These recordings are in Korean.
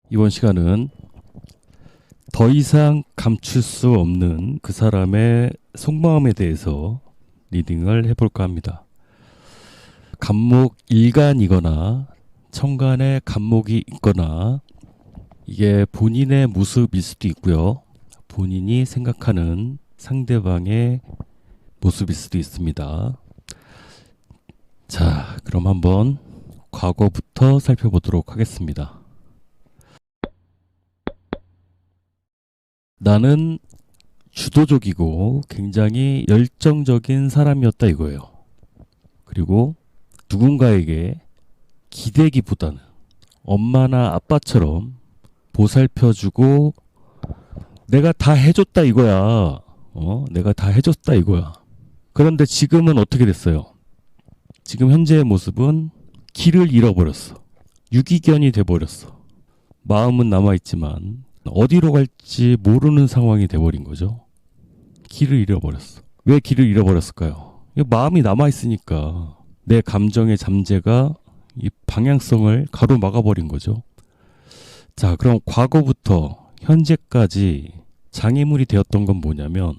이번 시간은 더 이상 감출 수 없는 그 사람의 속마음에 대해서 리딩을 해볼까 합니다. 감목 일간이거나 천간에 감목이 있거나 이게 본인의 모습일 수도 있고요. 본인이 생각하는 상대방의 모습일 수도 있습니다. 자, 그럼 한번 과거부터 살펴보도록 하겠습니다. 나는 주도적이고 굉장히 열정적인 사람이었다 이거예요. 그리고 누군가에게 기대기보다는 엄마나 아빠처럼 보살펴주고 내가 다 해줬다 이거야. 내가 다 해줬다 이거야. 그런데 지금은 어떻게 됐어요? 지금 현재의 모습은 길을 잃어버렸어. 유기견이 돼버렸어. 마음은 남아있지만 어디로 갈지 모르는 상황이 돼버린 거죠. 길을 잃어버렸어. 왜 길을 잃어버렸을까요? 마음이 남아있으니까 내 감정의 잠재가 이 방향성을 가로막아버린 거죠. 자, 그럼 과거부터 현재까지 장애물이 되었던 건 뭐냐면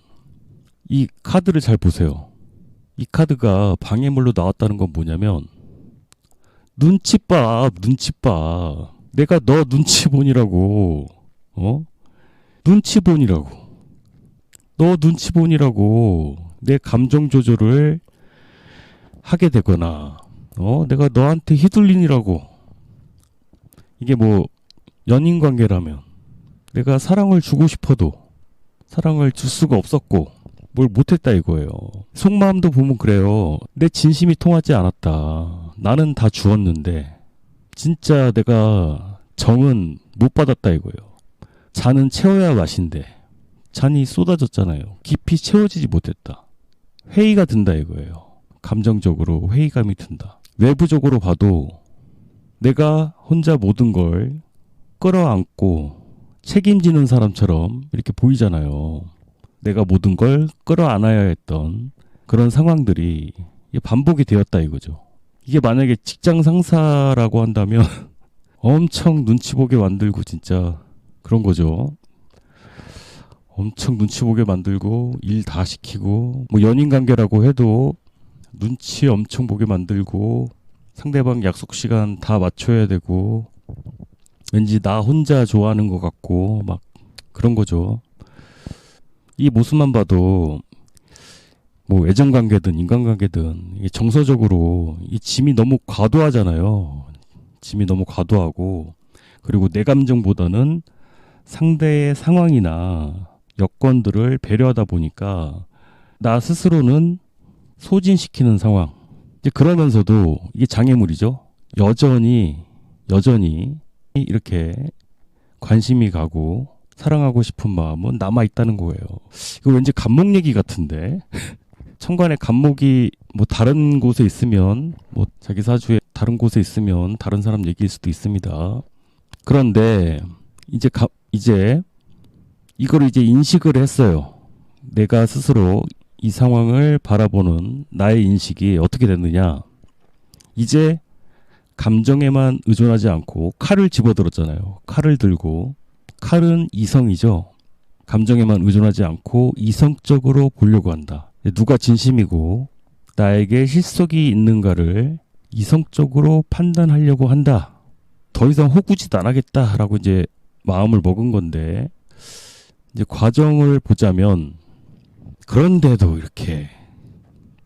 이 카드를 잘 보세요. 이 카드가 방해물로 나왔다는 건 뭐냐면 눈치 봐, 눈치 봐. 내가 너 눈치 보니라고. 눈치 보니라고. 너 눈치 보니라고 내 감정 조절을 하게 되거나 내가 너한테 휘둘리니라고. 이게 뭐 연인 관계라면 내가 사랑을 주고 싶어도 사랑을 줄 수가 없었고 뭘 못했다 이거예요. 속마음도 보면 그래요. 내 진심이 통하지 않았다. 나는 다 주었는데 진짜 내가 정은 못 받았다 이거예요. 잔은 채워야 맛인데 잔이 쏟아졌잖아요. 깊이 채워지지 못했다. 회의가 든다 이거예요. 감정적으로 회의감이 든다. 외부적으로 봐도 내가 혼자 모든 걸 끌어안고 책임지는 사람처럼 이렇게 보이잖아요. 내가 모든 걸 끌어안아야 했던 그런 상황들이 반복이 되었다 이거죠. 이게 만약에 직장 상사라고 한다면 엄청 눈치 보게 만들고 진짜 그런 거죠. 엄청 눈치 보게 만들고 일 다 시키고 뭐 연인 관계라고 해도 눈치 엄청 보게 만들고 상대방 약속 시간 다 맞춰야 되고 왠지 나 혼자 좋아하는 것 같고 막 그런 거죠. 이 모습만 봐도 뭐 애정관계든 인간관계든 이게 정서적으로 이 짐이 너무 과도하잖아요. 짐이 너무 과도하고 그리고 내 감정보다는 상대의 상황이나 여건들을 배려하다 보니까 나 스스로는 소진시키는 상황. 이제 그러면서도 이게 장애물이죠. 여전히 이렇게 관심이 가고 사랑하고 싶은 마음은 남아있다는 거예요. 이거 왠지 감목 얘기 같은데. 천간에 감목이 뭐 다른 곳에 있으면 뭐 자기 사주에 다른 곳에 있으면 다른 사람 얘기일 수도 있습니다. 그런데 이제 이걸 이제 인식을 했어요. 내가 스스로 이 상황을 바라보는 나의 인식이 어떻게 됐느냐. 이제 감정에만 의존하지 않고 칼을 집어들었잖아요. 칼을 들고 칼은 이성이죠. 감정에만 의존하지 않고 이성적으로 보려고 한다. 누가 진심이고 나에게 실속이 있는가를 이성적으로 판단하려고 한다. 더 이상 호구짓 안 하겠다라고 이제 마음을 먹은 건데 이제 과정을 보자면 그런데도 이렇게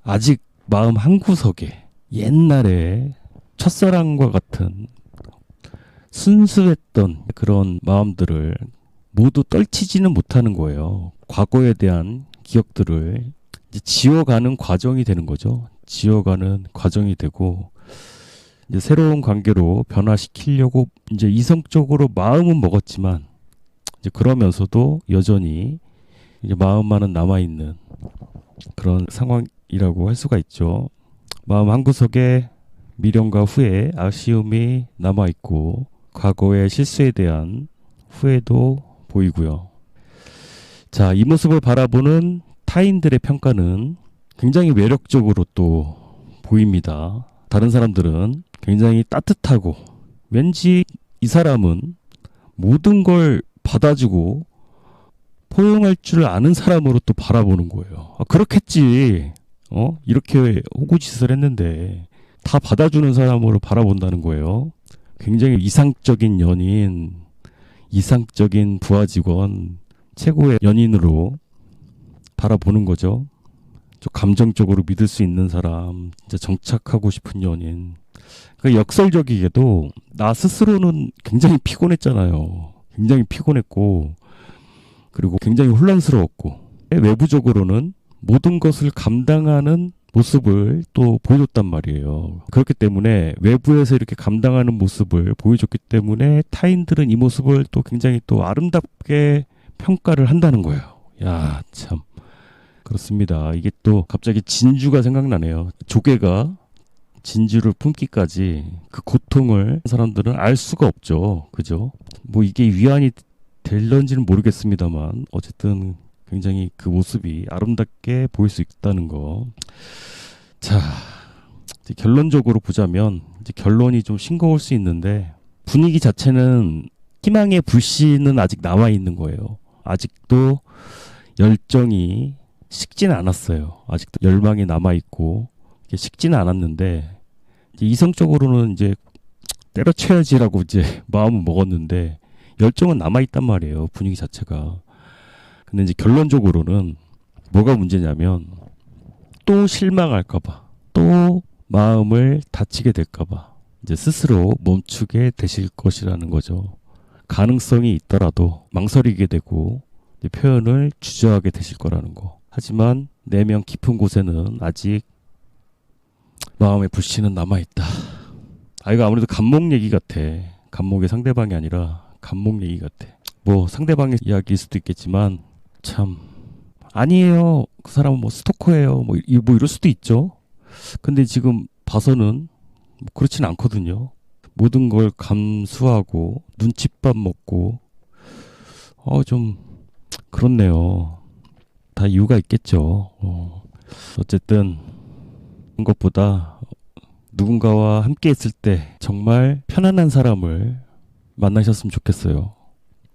아직 마음 한구석에 옛날에 첫사랑과 같은 순수했던 그런 마음들을 모두 떨치지는 못하는 거예요. 과거에 대한 기억들을 이제 지워가는 과정이 되는 거죠. 지워가는 과정이 되고 이제 새로운 관계로 변화시키려고 이제 이성적으로 마음은 먹었지만 이제 그러면서도 여전히 이제 마음만은 남아있는 그런 상황이라고 할 수가 있죠. 마음 한구석에 미련과 후회, 아쉬움이 남아있고 과거의 실수에 대한 후회도 보이고요. 자, 이 모습을 바라보는 타인들의 평가는 굉장히 매력적으로 또 보입니다. 다른 사람들은 굉장히 따뜻하고 왠지 이 사람은 모든 걸 받아주고 포용할 줄 아는 사람으로 또 바라보는 거예요. 그렇겠지. 이렇게 호구짓을 했는데 다 받아주는 사람으로 바라본다는 거예요. 굉장히 이상적인 연인, 이상적인 부하 직원, 최고의 연인으로 바라보는 거죠. 좀 감정적으로 믿을 수 있는 사람, 진짜 정착하고 싶은 연인. 그러니까 역설적이게도 나 스스로는 굉장히 피곤했잖아요. 굉장히 피곤했고, 그리고 굉장히 혼란스러웠고, 외부적으로는 모든 것을 감당하는 모습을 또 보여줬단 말이에요. 그렇기 때문에 외부에서 이렇게 감당하는 모습을 보여줬기 때문에 타인들은 이 모습을 또 굉장히 또 아름답게 평가를 한다는 거예요. 야, 참. 그렇습니다. 이게 또 갑자기 진주가 생각나네요. 조개가 진주를 품기까지 그 고통을 사람들은 알 수가 없죠. 그죠? 뭐 이게 위안이 될런지는 모르겠습니다만 어쨌든 굉장히 그 모습이 아름답게 보일 수 있다는 거. 자, 이제 결론적으로 보자면 이제 결론이 좀 싱거울 수 있는데 분위기 자체는 희망의 불씨는 아직 남아 있는 거예요. 아직도 열정이 식지는 않았어요. 아직도 열망이 남아 있고 식지는 않았는데 이제 이성적으로는 이제 때려쳐야지라고 이제 마음은 먹었는데 열정은 남아 있단 말이에요. 분위기 자체가. 근데 이제 결론적으로는 뭐가 문제냐면 또 실망할까봐, 또 마음을 다치게 될까봐 이제 스스로 멈추게 되실 것이라는 거죠. 가능성이 있더라도 망설이게 되고 표현을 주저하게 되실 거라는 거. 하지만 내면 깊은 곳에는 아직 마음의 불씨는 남아있다. 이거 아무래도 감목 얘기 같아. 감목의 상대방이 아니라 감목 얘기 같아. 뭐 상대방의 이야기일 수도 있겠지만 참 아니에요. 그 사람은 뭐 스토커예요. 뭐 이럴 수도 있죠. 근데 지금 봐서는 뭐 그렇진 않거든요. 모든 걸 감수하고 눈칫밥 먹고 좀 그렇네요. 다 이유가 있겠죠. 어쨌든 그런 것보다 누군가와 함께 있을 때 정말 편안한 사람을 만나셨으면 좋겠어요.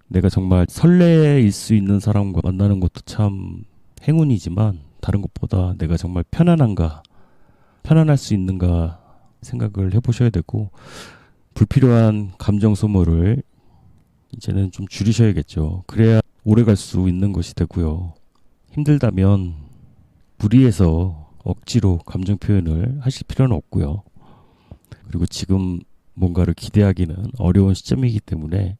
내가 정말 설레일 수 있는 사람과 만나는 것도 참 행운이지만 다른 것보다 내가 정말 편안한가, 편안할 수 있는가 생각을 해보셔야 되고 불필요한 감정 소모를 이제는 좀 줄이셔야겠죠. 그래야 오래 갈 수 있는 것이 되고요. 힘들다면 무리해서 억지로 감정 표현을 하실 필요는 없고요. 그리고 지금 뭔가를 기대하기는 어려운 시점이기 때문에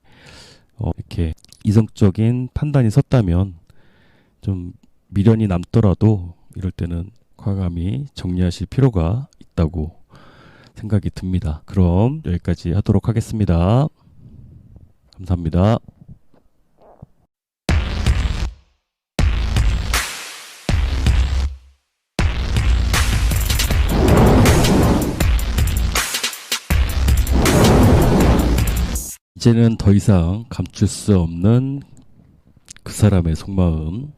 이렇게 이성적인 판단이 섰다면 좀 미련이 남더라도 이럴 때는 과감히 정리하실 필요가 있다고 생각이 듭니다. 그럼 여기까지 하도록 하겠습니다. 감사합니다. 이제는 더 이상 감출 수 없는 그 사람의 속마음,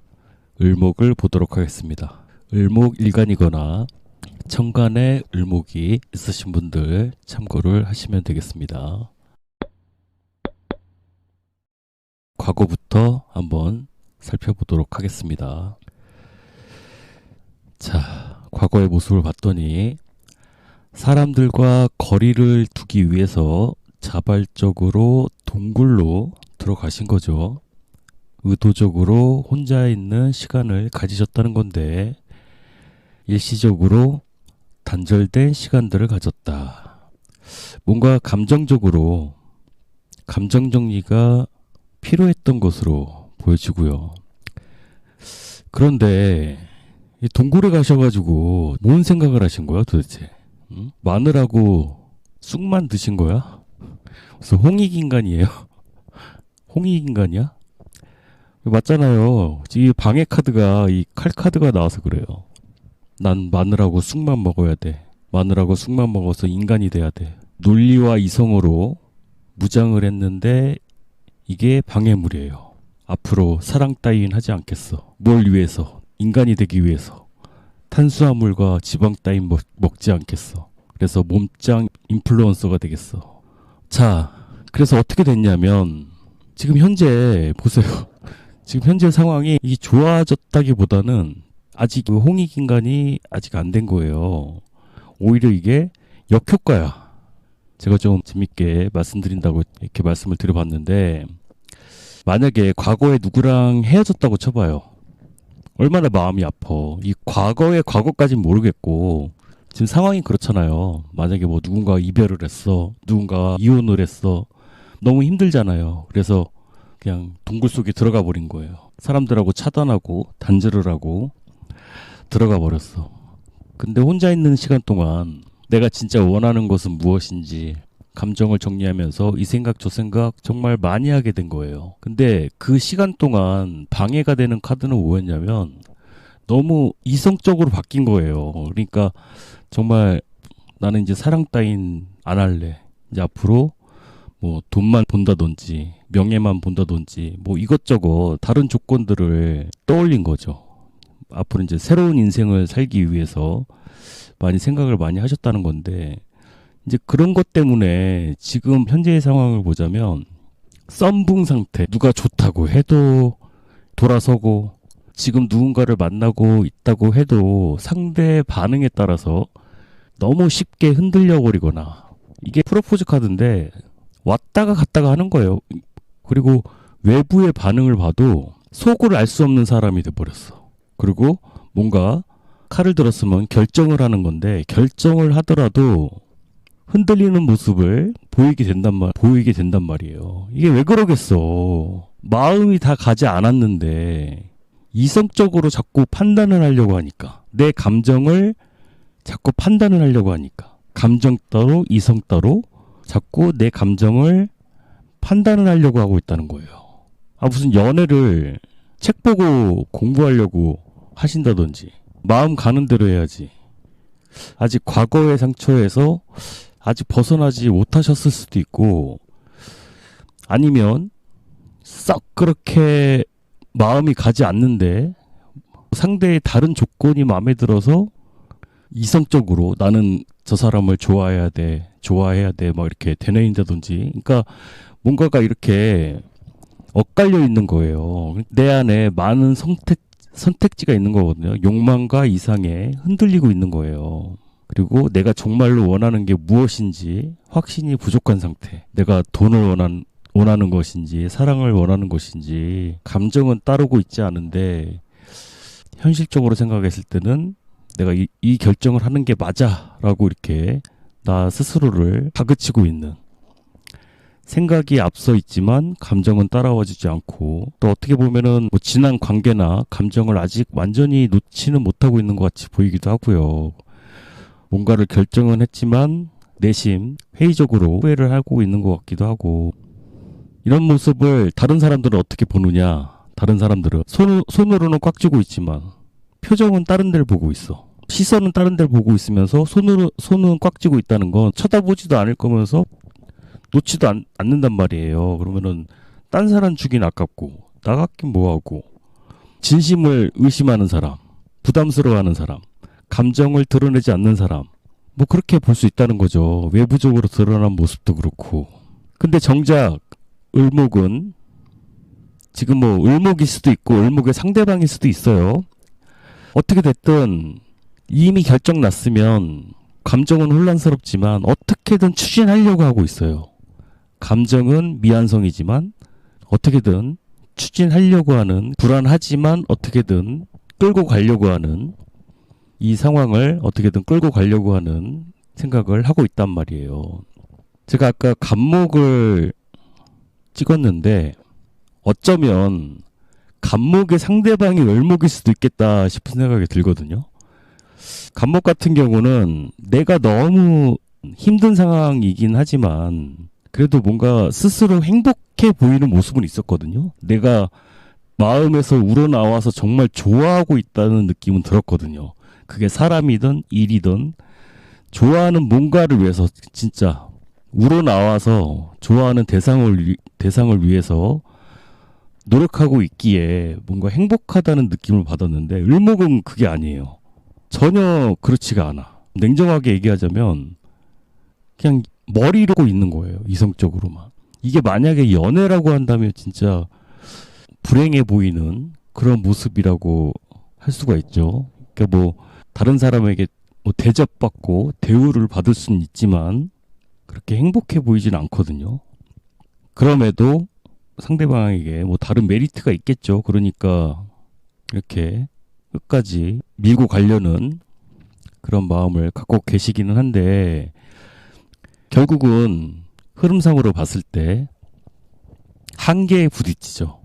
을목을 보도록 하겠습니다. 을목일간이거나 천간에 을목이 있으신 분들 참고를 하시면 되겠습니다. 과거부터 한번 살펴보도록 하겠습니다. 자, 과거의 모습을 봤더니 사람들과 거리를 두기 위해서 자발적으로 동굴로 들어가신 거죠. 의도적으로 혼자 있는 시간을 가지셨다는 건데 일시적으로 단절된 시간들을 가졌다. 뭔가 감정적으로 감정 정리가 필요했던 것으로 보여지고요. 그런데 이 동굴에 가셔가지고 뭔 생각을 하신 거야 도대체? 응? 마늘하고 쑥만 드신 거야? 무슨 홍익인간이에요? 홍익인간이야? 맞잖아요. 이 방해 카드가 이 칼 카드가 나와서 그래요. 난 마늘하고 쑥만 먹어야 돼. 마늘하고 쑥만 먹어서 인간이 돼야 돼. 논리와 이성으로 무장을 했는데 이게 방해물이에요. 앞으로 사랑 따윈 하지 않겠어. 뭘 위해서? 인간이 되기 위해서. 탄수화물과 지방 따윈 먹지 않겠어. 그래서 몸짱 인플루언서가 되겠어. 자, 그래서 어떻게 됐냐면 지금 현재 보세요. 지금 현재 상황이 이게 좋아졌다기보다는 아직 그 홍익인간이 아직 안 된 거예요. 오히려 이게 역효과야. 제가 좀 재밌게 말씀드린다고 이렇게 말씀을 드려봤는데, 만약에 과거에 누구랑 헤어졌다고 쳐봐요. 얼마나 마음이 아파. 이 과거의 과거까진 모르겠고, 지금 상황이 그렇잖아요. 만약에 뭐 누군가 이별을 했어, 누군가 이혼을 했어, 너무 힘들잖아요. 그래서 그냥 동굴 속에 들어가 버린 거예요. 사람들하고 차단하고 단절을 하고 들어가 버렸어. 근데 혼자 있는 시간 동안 내가 진짜 원하는 것은 무엇인지 감정을 정리하면서 이 생각 저 생각 정말 많이 하게 된 거예요. 근데 그 시간 동안 방해가 되는 카드는 뭐였냐면 너무 이성적으로 바뀐 거예요. 그러니까 정말 나는 이제 사랑 따윈 안 할래. 이제 앞으로 뭐 돈만 본다든지 명예만 본다든지 뭐 이것저것 다른 조건들을 떠올린 거죠. 앞으로 이제 새로운 인생을 살기 위해서 많이 생각을 많이 하셨다는 건데, 이제 그런 것 때문에 지금 현재의 상황을 보자면 썸붕 상태, 누가 좋다고 해도 돌아서고, 지금 누군가를 만나고 있다고 해도 상대 반응에 따라서 너무 쉽게 흔들려 버리거나, 이게 프로포즈 카드인데 왔다가 갔다가 하는 거예요. 그리고 외부의 반응을 봐도 속을 알 수 없는 사람이 돼버렸어. 그리고 뭔가 칼을 들었으면 결정을 하는 건데, 결정을 하더라도 흔들리는 모습을 보이게 된단 말이에요. 이게 왜 그러겠어. 마음이 다 가지 않았는데 이성적으로 자꾸 판단을 하려고 하니까, 내 감정을 자꾸 판단을 하려고 하니까, 감정 따로 이성 따로 자꾸 내 감정을 판단을 하려고 하고 있다는 거예요. 무슨 연애를 책 보고 공부하려고 하신다든지 마음 가는 대로 해야지. 아직 과거의 상처에서 아직 벗어나지 못하셨을 수도 있고, 아니면 썩 그렇게 마음이 가지 않는데 상대의 다른 조건이 마음에 들어서 이성적으로 나는 저 사람을 좋아해야 돼 막 이렇게 되뇌인다든지, 그러니까 뭔가가 이렇게 엇갈려 있는 거예요. 내 안에 많은 선택지가 있는 거거든요. 욕망과 이상에 흔들리고 있는 거예요. 그리고 내가 정말로 원하는 게 무엇인지 확신이 부족한 상태. 내가 돈을 원하는 것인지 사랑을 원하는 것인지 감정은 따르고 있지 않은데, 현실적으로 생각했을 때는 내가 이 결정을 하는 게 맞아라고 이렇게 나 스스로를 다그치고 있는, 생각이 앞서 있지만 감정은 따라와주지 않고, 또 어떻게 보면은 뭐 지난 관계나 감정을 아직 완전히 놓지는 못하고 있는 것 같이 보이기도 하고요. 뭔가를 결정은 했지만 내심 회의적으로 후회를 하고 있는 것 같기도 하고, 이런 모습을 다른 사람들은 어떻게 보느냐. 다른 사람들은 손으로는 꽉 쥐고 있지만 표정은 다른 데를 보고 있어. 시선은 다른 데를 보고 있으면서 손은 꽉 쥐고 있다는 건 쳐다보지도 않을 거면서 놓지도 않는단 말이에요. 그러면은 딴 사람 주긴 아깝고 나 같긴 뭐하고, 진심을 의심하는 사람, 부담스러워하는 사람, 감정을 드러내지 않는 사람, 뭐 그렇게 볼 수 있다는 거죠. 외부적으로 드러난 모습도 그렇고. 근데 정작 을목은 지금 뭐 을목일 수도 있고 을목의 상대방일 수도 있어요. 어떻게 됐든 이미 결정 났으면 감정은 혼란스럽지만 어떻게든 추진하려고 하고 있어요. 감정은 미완성이지만 어떻게든 추진하려고 하는, 불안하지만 어떻게든 끌고 가려고 하는, 이 상황을 어떻게든 끌고 가려고 하는 생각을 하고 있단 말이에요. 제가 아까 갑목을 찍었는데 어쩌면 갑목의 상대방이 을목일 수도 있겠다 싶은 생각이 들거든요. 갑목 같은 경우는 내가 너무 힘든 상황이긴 하지만 그래도 뭔가 스스로 행복해 보이는 모습은 있었거든요. 내가 마음에서 우러나와서 정말 좋아하고 있다는 느낌은 들었거든요. 그게 사람이든 일이든 좋아하는 뭔가를 위해서 진짜 우러나와서 좋아하는 대상을 위해서 노력하고 있기에 뭔가 행복하다는 느낌을 받았는데, 을목은 그게 아니에요. 전혀 그렇지가 않아. 냉정하게 얘기하자면 그냥 머리로 있는 거예요. 이성적으로만. 이게 만약에 연애라고 한다면 진짜 불행해 보이는 그런 모습이라고 할 수가 있죠. 그러니까 뭐 다른 사람에게 뭐 대접받고 대우를 받을 수는 있지만 그렇게 행복해 보이진 않거든요. 그럼에도 상대방에게 뭐 다른 메리트가 있겠죠. 그러니까 이렇게 끝까지 밀고 가려는 그런 마음을 갖고 계시기는 한데 결국은 흐름상으로 봤을 때 한계에 부딪히죠.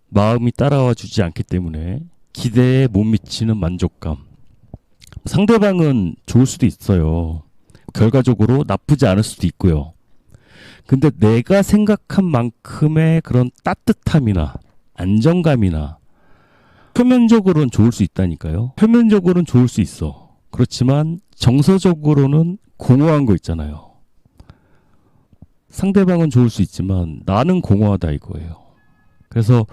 마음이 따라와 주지 않기 때문에 기대에 못 미치는 만족감. 상대방은 좋을 수도 있어요. 결과적으로 나쁘지 않을 수도 있고요. 근데 내가 생각한 만큼의 그런 따뜻함이나 안정감이나 표면적으로는 좋을 수 있다니까요. 표면적으로는 좋을 수 있어. 그렇지만 정서적으로는 공허한 거 있잖아요. 상대방은 좋을 수 있지만 나는 공허하다 이거예요. 그래서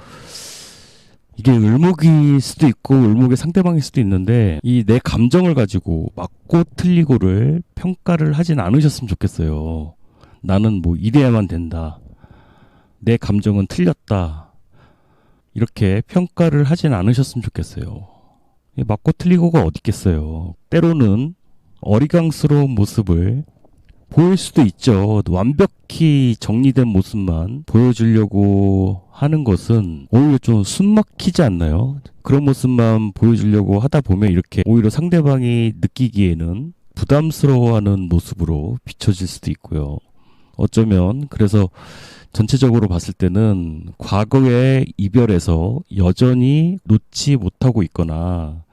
이게 을목일 수도 있고 을목의 상대방일 수도 있는데 이 내 감정을 가지고 맞고 틀리고를 평가를 하진 않으셨으면 좋겠어요. 나는 뭐 이래야만 된다. 내 감정은 틀렸다. 이렇게 평가를 하진 않으셨으면 좋겠어요. 맞고 틀리고가 어디 있겠어요. 때로는 어리광스러운 모습을 보일 수도 있죠. 완벽히 정리된 모습만 보여주려고 하는 것은 오히려 좀 숨막히지 않나요? 그런 모습만 보여주려고 하다 보면 이렇게 오히려 상대방이 느끼기에는 부담스러워하는 모습으로 비춰질 수도 있고요. 어쩌면 그래서 전체적으로 봤을 때는 과거의 이별에서 여전히 놓지 못하고 있거나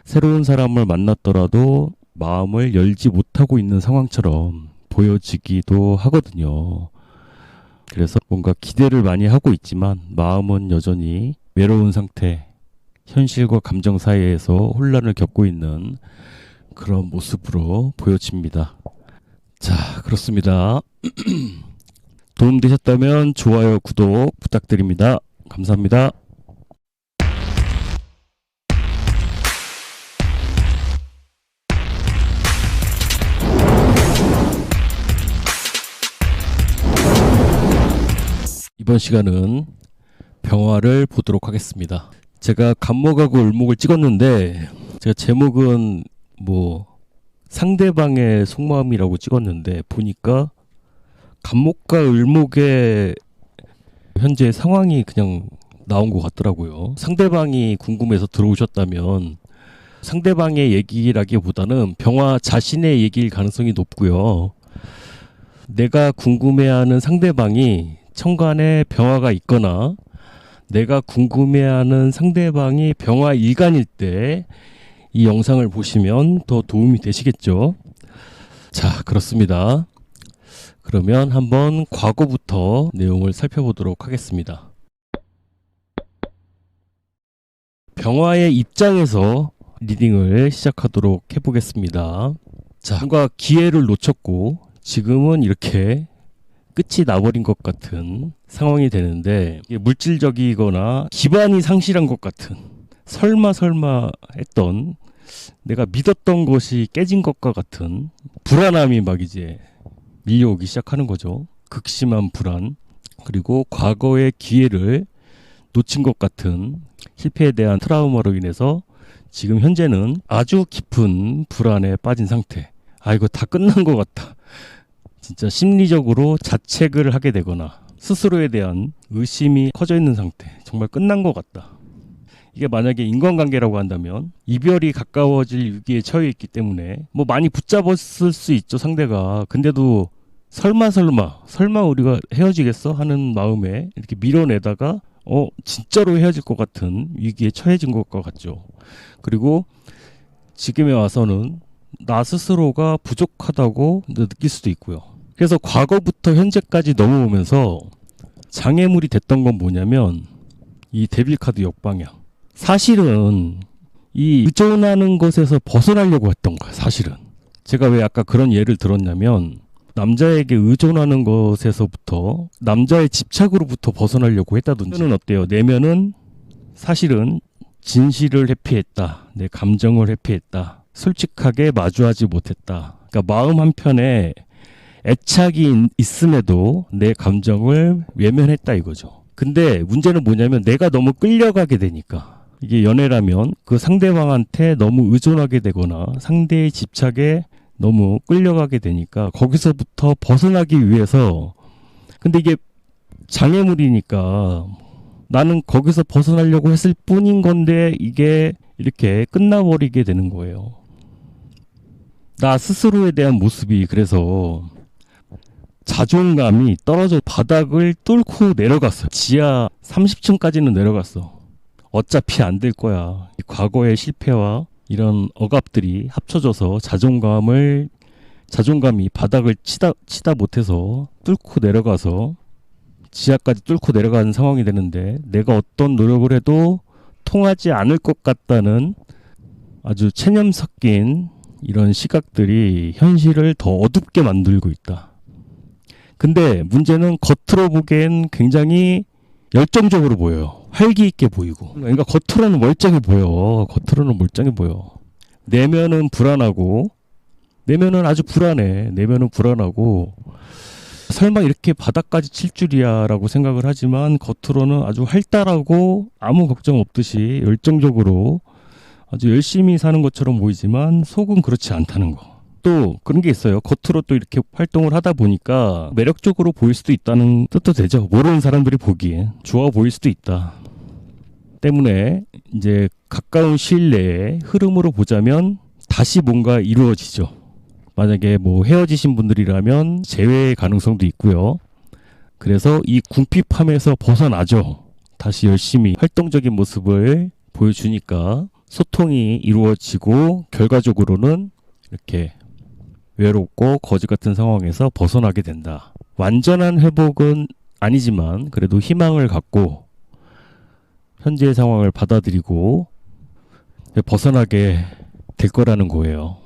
새로운 사람을 만났더라도 마음을 열지 못하고 있는 상황처럼 보여지기도 하거든요. 그래서 뭔가 기대를 많이 하고 있지만 마음은 여전히 외로운 상태, 현실과 감정 사이에서 혼란을 겪고 있는 그런 모습으로 보여집니다. 자, 그렇습니다. 도움되셨다면 좋아요, 구독 부탁드립니다. 감사합니다. 이번 시간은 병화를 보도록 하겠습니다. 제가 간목하고 을목을 찍었는데 제가 제목은 뭐 상대방의 속마음이라고 찍었는데 보니까 간목과 을목의 현재 상황이 그냥 나온 것 같더라고요. 상대방이 궁금해서 들어오셨다면 상대방의 얘기라기보다는 병화 자신의 얘기일 가능성이 높고요. 내가 궁금해하는 상대방이 천간에 병화가 있거나 내가 궁금해하는 상대방이 병화 일간일 때 이 영상을 보시면 더 도움이 되시겠죠. 자, 그렇습니다. 그러면 한번 과거부터 내용을 살펴보도록 하겠습니다. 병화의 입장에서 리딩을 시작하도록 해보겠습니다. 자, 뭔가 기회를 놓쳤고 지금은 이렇게 끝이 나버린 것 같은 상황이 되는데 이게 물질적이거나 기반이 상실한 것 같은 설마 했던 내가 믿었던 것이 깨진 것과 같은 불안함이 막 이제 밀려오기 시작하는 거죠. 극심한 불안, 그리고 과거의 기회를 놓친 것 같은 실패에 대한 트라우마로 인해서 지금 현재는 아주 깊은 불안에 빠진 상태. 아, 이거 다 끝난 것 같다. 진짜 심리적으로 자책을 하게 되거나 스스로에 대한 의심이 커져 있는 상태. 정말 끝난 것 같다. 이게 만약에 인간관계라고 한다면 이별이 가까워질 위기에 처해 있기 때문에 뭐 많이 붙잡았을 수 있죠, 상대가. 근데도 설마 우리가 헤어지겠어 하는 마음에 이렇게 밀어내다가 진짜로 헤어질 것 같은 위기에 처해진 것 같죠. 그리고 지금에 와서는 나 스스로가 부족하다고 느낄 수도 있고요. 그래서 과거부터 현재까지 넘어오면서 장애물이 됐던 건 뭐냐면 이 데빌 카드 역방향. 사실은 이 의존하는 것에서 벗어나려고 했던 거야, 사실은. 제가 왜 아까 그런 예를 들었냐면 남자에게 의존하는 것에서부터 남자의 집착으로부터 벗어나려고 했다든지. 내면은 어때요? 내면은 사실은 진실을 회피했다. 내 감정을 회피했다. 솔직하게 마주하지 못했다. 그러니까 마음 한편에 애착이 있음에도 내 감정을 외면했다 이거죠. 근데 문제는 뭐냐면 내가 너무 끌려가게 되니까, 이게 연애라면 그 상대방한테 너무 의존하게 되거나 상대의 집착에 너무 끌려가게 되니까 거기서부터 벗어나기 위해서, 근데 이게 장애물이니까 나는 거기서 벗어나려고 했을 뿐인 건데 이게 이렇게 끝나버리게 되는 거예요. 나 스스로에 대한 모습이 그래서 자존감이 떨어져 바닥을 뚫고 내려갔어요. 지하 30층까지는 내려갔어. 어차피 안 될 거야. 과거의 실패와 이런 억압들이 합쳐져서 자존감이 바닥을 치다 못해서 뚫고 내려가서 지하까지 뚫고 내려가는 상황이 되는데, 내가 어떤 노력을 해도 통하지 않을 것 같다는 아주 체념 섞인 이런 시각들이 현실을 더 어둡게 만들고 있다. 근데 문제는 겉으로 보기엔 굉장히 열정적으로 보여요. 활기 있게 보이고. 그러니까 겉으로는 멀쩡해 보여. 내면은 불안하고, 내면은 아주 불안해. 내면은 불안하고, 설마 이렇게 바닥까지 칠 줄이야 라고 생각을 하지만 겉으로는 아주 활달하고 아무 걱정 없듯이 열정적으로 아주 열심히 사는 것처럼 보이지만 속은 그렇지 않다는 거. 또 그런 게 있어요. 겉으로 또 이렇게 활동을 하다 보니까 매력적으로 보일 수도 있다는 뜻도 되죠. 모르는 사람들이 보기엔 좋아 보일 수도 있다. 때문에 이제 가까운 시일 내에 흐름으로 보자면 다시 뭔가 이루어지죠. 만약에 뭐 헤어지신 분들이라면 재회의 가능성도 있고요. 그래서 이 궁핍함에서 벗어나죠. 다시 열심히 활동적인 모습을 보여주니까 소통이 이루어지고 결과적으로는 이렇게 외롭고 거지 같은 상황에서 벗어나게 된다. 완전한 회복은 아니지만 그래도 희망을 갖고 현재의 상황을 받아들이고 벗어나게 될 거라는 거예요.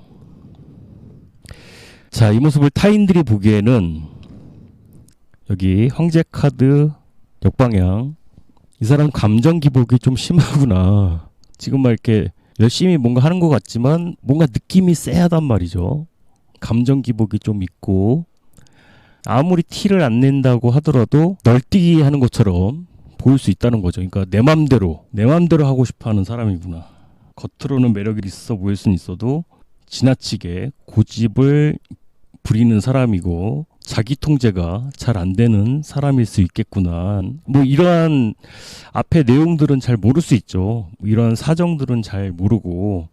자, 이 모습을 타인들이 보기에는 여기 황제 카드 역방향, 이 사람 감정 기복이 좀 심하구나. 지금 막 이렇게 열심히 뭔가 하는 것 같지만 뭔가 느낌이 쎄하단 말이죠. 감정 기복이 좀 있고, 아무리 티를 안 낸다고 하더라도 널뛰기 하는 것처럼 보일 수 있다는 거죠. 그러니까 내 맘대로 하고 싶어 하는 사람이구나. 겉으로는 매력이 있어 보일 수는 있어도 지나치게 고집을 부리는 사람이고 자기 통제가 잘 안 되는 사람일 수 있겠구나. 뭐 이러한 앞에 내용들은 잘 모를 수 있죠. 이러한 사정들은 잘 모르고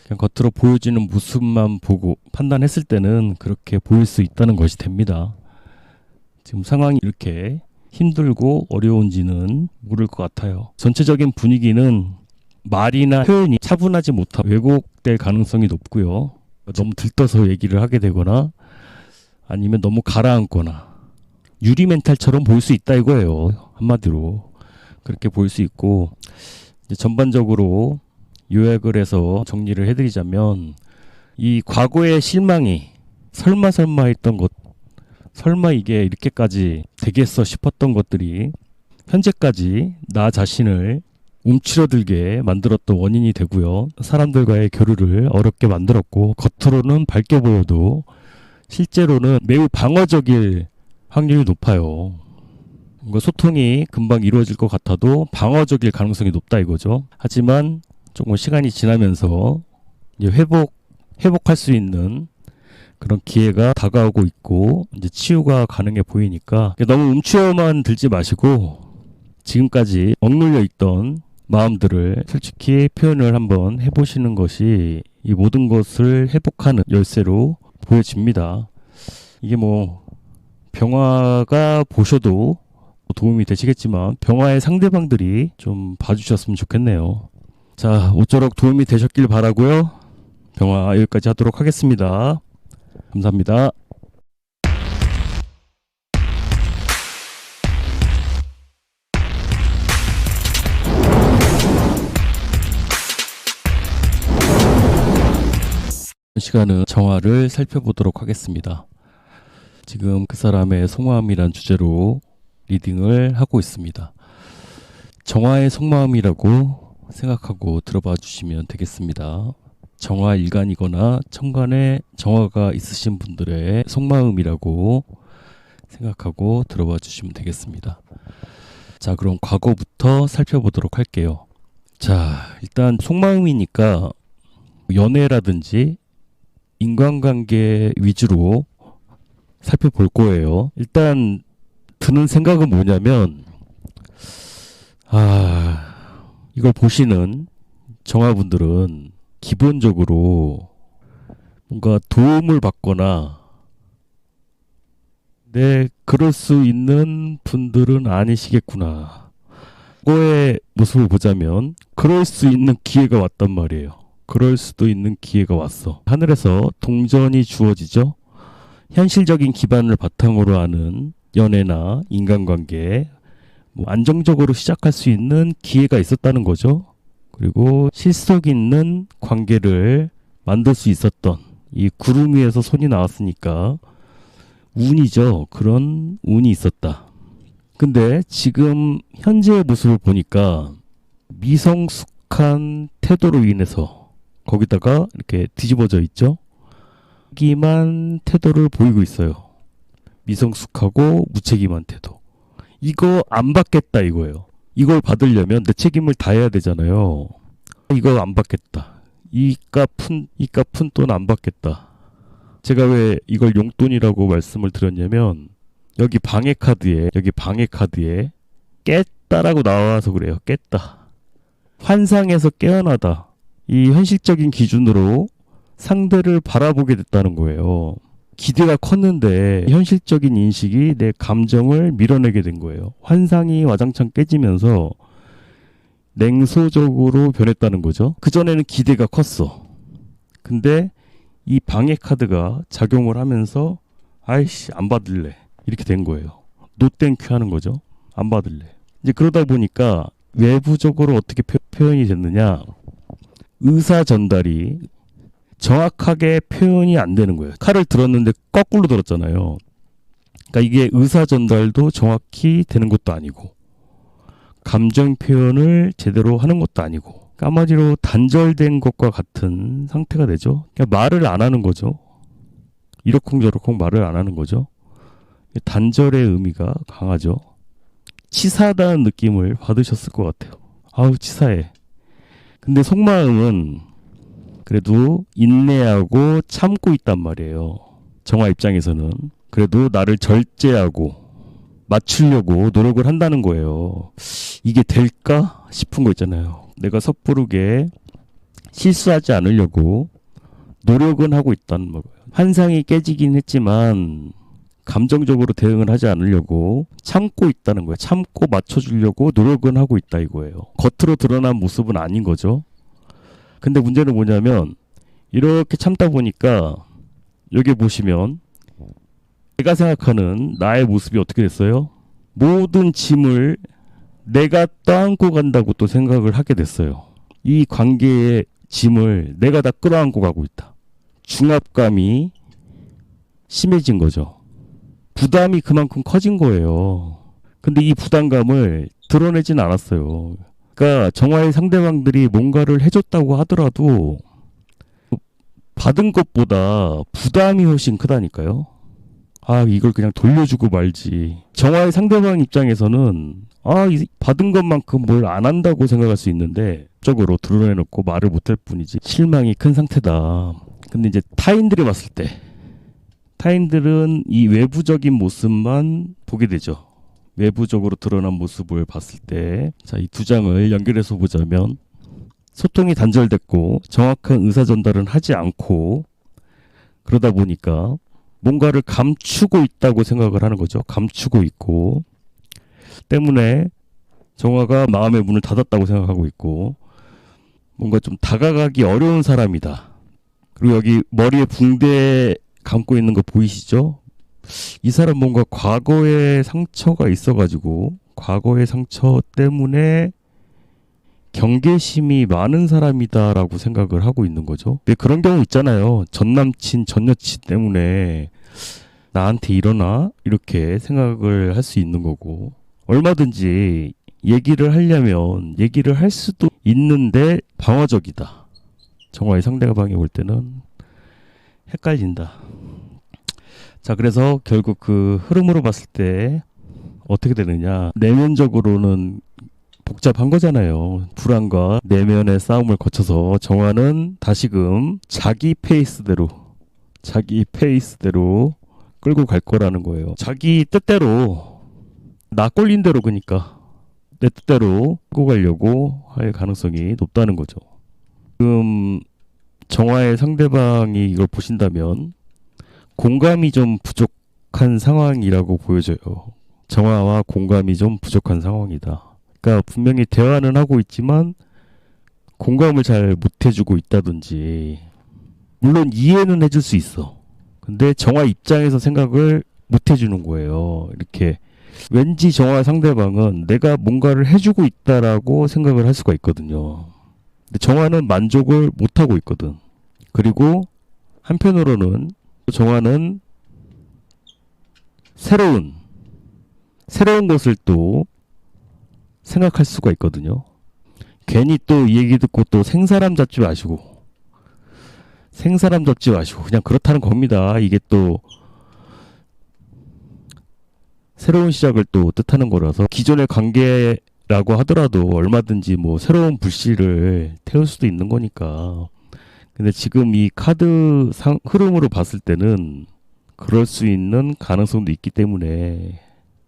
그냥 겉으로 보여지는 모습만 보고 판단했을 때는 그렇게 보일 수 있다는 것이 됩니다. 지금 상황이 이렇게 힘들고 어려운지는 모를 것 같아요. 전체적인 분위기는 말이나 표현이 차분하지 못하고 왜곡될 가능성이 높고요. 너무 들떠서 얘기를 하게 되거나 아니면 너무 가라앉거나 유리 멘탈처럼 보일 수 있다 이거예요. 한마디로 그렇게 보일 수 있고, 이제 전반적으로 요약을 해서 정리를 해드리자면, 이 과거의 실망이 설마 했던 것, 설마 이게 이렇게까지 되겠어 싶었던 것들이 현재까지 나 자신을 움츠러들게 만들었던 원인이 되고요. 사람들과의 교류를 어렵게 만들었고, 겉으로는 밝게 보여도 실제로는 매우 방어적일 확률이 높아요. 뭔가 소통이 금방 이루어질 것 같아도 방어적일 가능성이 높다 이거죠. 하지만 조금 시간이 지나면서 이제 회복할 수 있는 그런 기회가 다가오고 있고 이제 치유가 가능해 보이니까 너무 움츠려만 들지 마시고 지금까지 억눌려 있던 마음들을 솔직히 표현을 한번 해보시는 것이 이 모든 것을 회복하는 열쇠로 보여집니다. 이게 뭐 병화가 보셔도 도움이 되시겠지만 병화의 상대방들이 좀 봐주셨으면 좋겠네요. 자, 모쪼록 도움이 되셨길 바라고요. 병화 여기까지 하도록 하겠습니다. 감사합니다. 시간은 정화를 살펴보도록 하겠습니다. 지금 그 사람의 속마음이란 주제로 리딩을 하고 있습니다. 정화의 속마음이라고 생각하고 들어봐 주시면 되겠습니다. 정화 일간이거나 천간에 정화가 있으신 분들의 속마음이라고 생각하고 들어봐 주시면 되겠습니다. 자, 그럼 과거부터 살펴보도록 할게요. 자, 일단 속마음이니까 연애라든지 인간관계 위주로 살펴볼 거예요. 일단 드는 생각은 뭐냐면, 이걸 보시는 정화분들은 기본적으로 뭔가 도움을 받거나, 네, 그럴 수 있는 분들은 아니시겠구나. 과거의 모습을 보자면 그럴 수 있는 기회가 왔단 말이에요. 그럴 수도 있는 기회가 왔어. 하늘에서 동전이 주어지죠. 현실적인 기반을 바탕으로 하는 연애나 인간관계, 안정적으로 시작할 수 있는 기회가 있었다는 거죠. 그리고 실속 있는 관계를 만들 수 있었던, 이 구름 위에서 손이 나왔으니까 운이죠. 그런 운이 있었다. 근데 지금 현재의 모습을 보니까 미성숙한 태도로 인해서 거기다가 이렇게 뒤집어져 있죠. 무책임한 태도를 보이고 있어요. 미성숙하고 무책임한 태도. 이거 안 받겠다 이거예요. 이걸 받으려면 내 책임을 다해야 되잖아요. 이거 안 받겠다. 이 값은 돈 안 받겠다. 제가 왜 이걸 용돈이라고 말씀을 드렸냐면, 여기 방해 카드에 깼다라고 나와서 그래요. 깼다. 환상에서 깨어나다. 이 현실적인 기준으로 상대를 바라보게 됐다는 거예요. 기대가 컸는데 현실적인 인식이 내 감정을 밀어내게 된 거예요. 환상이 와장창 깨지면서 냉소적으로 변했다는 거죠. 그전에는 기대가 컸어. 근데 이 방해 카드가 작용을 하면서 아이씨 안 받을래 이렇게 된 거예요. 노땡큐 하는 거죠. 안 받을래. 이제 그러다 보니까 외부적으로 어떻게 표현이 됐느냐, 의사 전달이 정확하게 표현이 안 되는 거예요. 칼을 들었는데 거꾸로 들었잖아요. 그러니까 이게 의사 전달도 정확히 되는 것도 아니고, 감정 표현을 제대로 하는 것도 아니고, 까마디로 단절된 것과 같은 상태가 되죠. 그러니까 말을 안 하는 거죠. 이러쿵저러쿵 말을 안 하는 거죠. 단절의 의미가 강하죠. 치사하다는 느낌을 받으셨을 것 같아요. 아우 치사해. 근데 속마음은 그래도 인내하고 참고 있단 말이에요. 정화 입장에서는 그래도 나를 절제하고 맞추려고 노력을 한다는 거예요. 이게 될까 싶은 거 있잖아요. 내가 섣부르게 실수하지 않으려고 노력은 하고 있다는 거예요. 환상이 깨지긴 했지만 감정적으로 대응을 하지 않으려고 참고 있다는 거예요. 참고 맞춰주려고 노력은 하고 있다 이거예요. 겉으로 드러난 모습은 아닌 거죠. 근데 문제는 뭐냐면, 이렇게 참다 보니까 여기 보시면 내가 생각하는 나의 모습이 어떻게 됐어요? 모든 짐을 내가 떠안고 간다고 또 생각을 하게 됐어요. 이 관계의 짐을 내가 다 끌어안고 가고 있다. 중압감이 심해진 거죠. 부담이 그만큼 커진 거예요. 근데 이 부담감을 드러내진 않았어요. 그러니까 정화의 상대방들이 뭔가를 해줬다고 하더라도 받은 것보다 부담이 훨씬 크다니까요. 이걸 그냥 돌려주고 말지. 정화의 상대방 입장에서는 받은 것만큼 뭘 안 한다고 생각할 수 있는데 적으로 드러내놓고 말을 못할 뿐이지 실망이 큰 상태다. 근데 이제 타인들이 봤을 때, 타인들은 이 외부적인 모습만 보게 되죠. 외부적으로 드러난 모습을 봤을 때, 자, 이 두 장을 연결해서 보자면, 소통이 단절됐고 정확한 의사 전달은 하지 않고, 그러다 보니까 뭔가를 감추고 있다고 생각을 하는 거죠. 감추고 있고, 때문에 정화가 마음의 문을 닫았다고 생각하고 있고, 뭔가 좀 다가가기 어려운 사람이다. 그리고 여기 머리에 붕대 감고 있는 거 보이시죠? 이 사람 뭔가 과거에 상처가 있어가지고 과거의 상처 때문에 경계심이 많은 사람이다라고 생각을 하고 있는 거죠. 그런 경우 있잖아요. 전 남친, 전 여친 때문에 나한테 이러나? 이렇게 생각을 할 수 있는 거고, 얼마든지 얘기를 하려면 얘기를 할 수도 있는데 방어적이다. 정화의 상대방이 올 때는 헷갈린다. 자, 그래서 결국 그 흐름으로 봤을 때 어떻게 되느냐. 내면적으로는 복잡한 거잖아요. 불안과 내면의 싸움을 거쳐서 정화는 다시금 자기 페이스대로 끌고 갈 거라는 거예요. 자기 뜻대로, 나 꼴린 대로, 그러니까 내 뜻대로 끌고 가려고 할 가능성이 높다는 거죠. 지금 정화의 상대방이 이걸 보신다면 공감이 좀 부족한 상황이라고 보여져요. 정화와 공감이 좀 부족한 상황이다. 그러니까 분명히 대화는 하고 있지만 공감을 잘 못 해주고 있다든지, 물론 이해는 해줄 수 있어. 근데 정화 입장에서 생각을 못 해주는 거예요. 이렇게 왠지 정화 상대방은 내가 뭔가를 해주고 있다라고 생각을 할 수가 있거든요. 근데 정화는 만족을 못 하고 있거든. 그리고 한편으로는 정화는 새로운 것을 또 생각할 수가 있거든요. 괜히 또 이 얘기 듣고 또 생사람 잡지 마시고 그냥 그렇다는 겁니다. 이게 또 새로운 시작을 또 뜻하는 거라서 기존의 관계라고 하더라도 얼마든지 뭐 새로운 불씨를 태울 수도 있는 거니까. 근데 지금 이 카드 흐름으로 봤을 때는 그럴 수 있는 가능성도 있기 때문에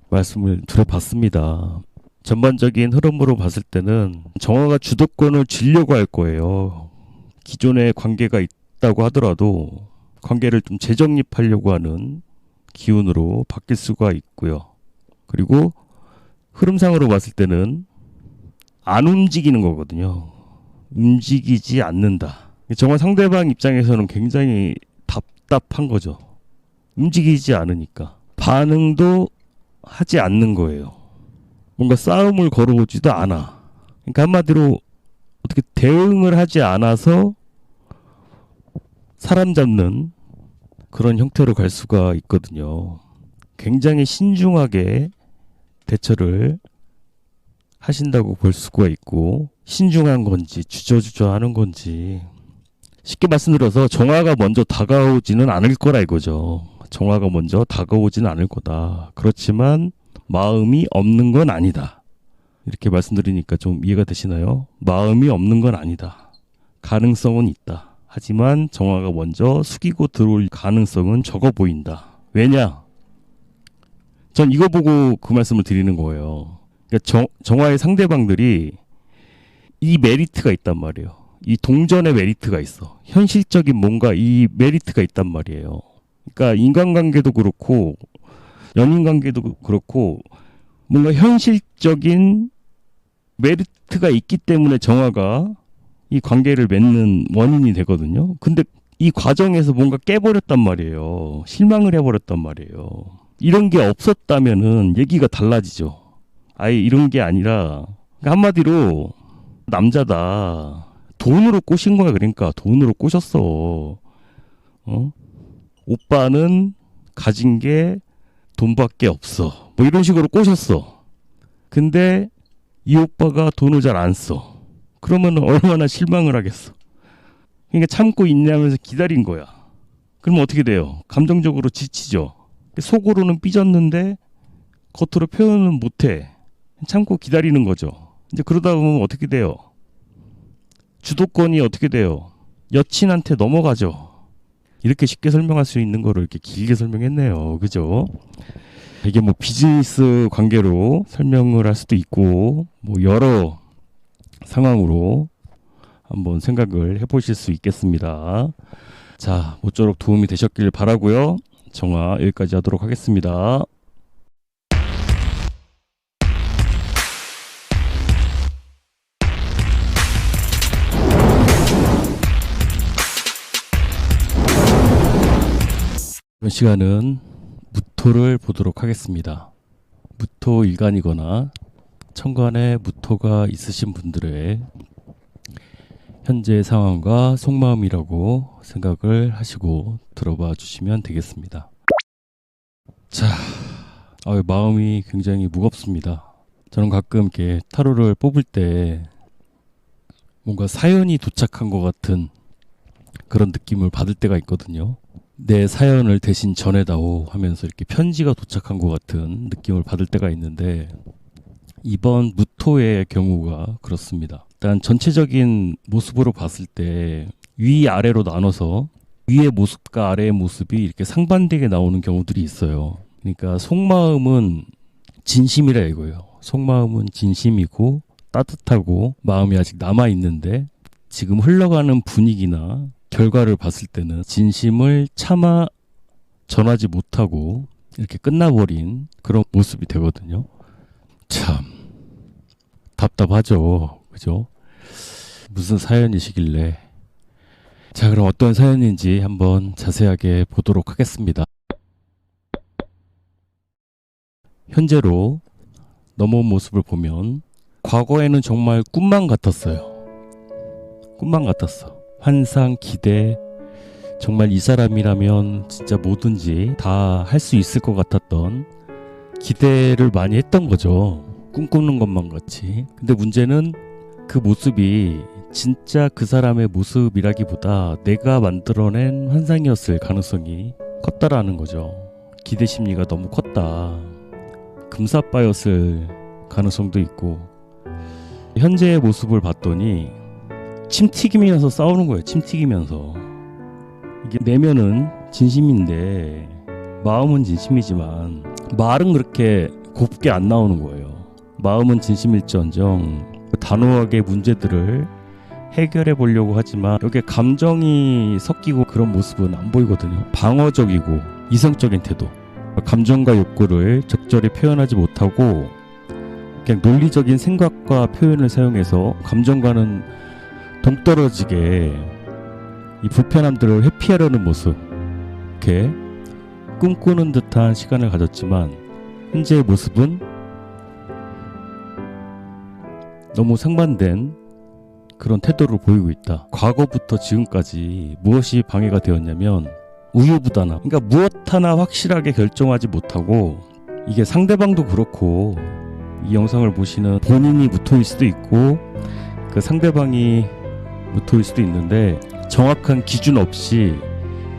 말씀을 드려봤습니다. 전반적인 흐름으로 봤을 때는 정화가 주도권을 쥐려고 할 거예요. 기존의 관계가 있다고 하더라도 관계를 좀 재정립하려고 하는 기운으로 바뀔 수가 있고요. 그리고 흐름상으로 봤을 때는 안 움직이는 거거든요. 움직이지 않는다. 정말 상대방 입장에서는 굉장히 답답한 거죠. 움직이지 않으니까. 반응도 하지 않는 거예요. 뭔가 싸움을 걸어오지도 않아. 그러니까 한마디로 어떻게 대응을 하지 않아서 사람 잡는 그런 형태로 갈 수가 있거든요. 굉장히 신중하게 대처를 하신다고 볼 수가 있고, 신중한 건지 주저주저하는 건지, 쉽게 말씀드려서 정화가 먼저 다가오지는 않을 거라 이거죠. 정화가 먼저 다가오지는 않을 거다. 그렇지만 마음이 없는 건 아니다. 이렇게 말씀드리니까 좀 이해가 되시나요? 마음이 없는 건 아니다. 가능성은 있다. 하지만 정화가 먼저 숙이고 들어올 가능성은 적어 보인다. 왜냐? 전 이거 보고 그 말씀을 드리는 거예요. 그러니까 정화의 상대방들이 이 메리트가 있단 말이에요. 이 동전의 메리트가 있어. 현실적인 뭔가 이 메리트가 있단 말이에요. 그러니까 인간관계도 그렇고 연인관계도 그렇고 뭔가 현실적인 메리트가 있기 때문에 정화가 이 관계를 맺는 원인이 되거든요. 근데 이 과정에서 뭔가 깨버렸단 말이에요. 실망을 해버렸단 말이에요. 이런 게 없었다면은 얘기가 달라지죠. 아예 이런 게 아니라, 그러니까 한마디로 남자다. 돈으로 꼬신 거야. 그러니까 돈으로 꼬셨어. 오빠는 가진 게 돈밖에 없어. 뭐 이런 식으로 꼬셨어. 근데 이 오빠가 돈을 잘 안 써. 그러면 얼마나 실망을 하겠어. 그러니까 참고 있냐면서 기다린 거야. 그러면 어떻게 돼요? 감정적으로 지치죠. 속으로는 삐졌는데 겉으로 표현은 못해. 참고 기다리는 거죠. 이제 그러다 보면 어떻게 돼요? 주도권이 어떻게 돼요? 여친한테 넘어가죠. 이렇게 쉽게 설명할 수 있는 거를 이렇게 길게 설명했네요. 그죠? 이게 뭐 비즈니스 관계로 설명을 할 수도 있고, 뭐 여러 상황으로 한번 생각을 해보실 수 있겠습니다. 자, 모쪼록 도움이 되셨길 바라고요. 정화 여기까지 하도록 하겠습니다. 이번 시간은 무토를 보도록 하겠습니다. 무토 일간이거나 천간에 무토가 있으신 분들의 현재 상황과 속마음이라고 생각을 하시고 들어봐 주시면 되겠습니다. 자, 마음이 굉장히 무겁습니다. 저는 가끔 이렇게 타로를 뽑을 때 뭔가 사연이 도착한 것 같은 그런 느낌을 받을 때가 있거든요. 내 사연을 대신 전해다오 하면서 이렇게 편지가 도착한 것 같은 느낌을 받을 때가 있는데 이번 무토의 경우가 그렇습니다. 일단 전체적인 모습으로 봤을 때 위아래로 나눠서 위의 모습과 아래의 모습이 이렇게 상반되게 나오는 경우들이 있어요. 그러니까 속마음은 진심이라 이거예요. 속마음은 진심이고 따뜻하고 마음이 아직 남아있는데 지금 흘러가는 분위기나 결과를 봤을 때는 진심을 차마 전하지 못하고 이렇게 끝나버린 그런 모습이 되거든요. 참 답답하죠. 그죠? 무슨 사연이시길래. 자, 그럼 어떤 사연인지 한번 자세하게 보도록 하겠습니다. 현재로 넘어온 모습을 보면 과거에는 정말 꿈만 같았어요. 꿈만 같았어. 환상, 기대, 정말 이 사람이라면 진짜 뭐든지 다 할 수 있을 것 같았던 기대를 많이 했던 거죠. 꿈꾸는 것만 같이. 근데 문제는 그 모습이 진짜 그 사람의 모습이라기보다 내가 만들어낸 환상이었을 가능성이 컸다라는 거죠. 기대 심리가 너무 컸다. 금사빠였을 가능성도 있고 현재의 모습을 봤더니 침 튀기면서 싸우는 거예요. 침 튀기면서. 이게 내면은 진심인데 마음은 진심이지만 말은 그렇게 곱게 안 나오는 거예요. 마음은 진심일지언정 단호하게 문제들을 해결해 보려고 하지만 여기에 감정이 섞이고 그런 모습은 안 보이거든요. 방어적이고 이성적인 태도, 감정과 욕구를 적절히 표현하지 못하고 그냥 논리적인 생각과 표현을 사용해서 감정과는 동떨어지게 이 불편함들을 회피하려는 모습, 이렇게 꿈꾸는 듯한 시간을 가졌지만 현재의 모습은 너무 상반된 그런 태도를 보이고 있다. 과거부터 지금까지 무엇이 방해가 되었냐면 우유부단함. 그러니까 무엇 하나 확실하게 결정하지 못하고 이게 상대방도 그렇고 이 영상을 보시는 본인이 무토일 수도 있고 그 상대방이 무토일 수도 있는데 정확한 기준 없이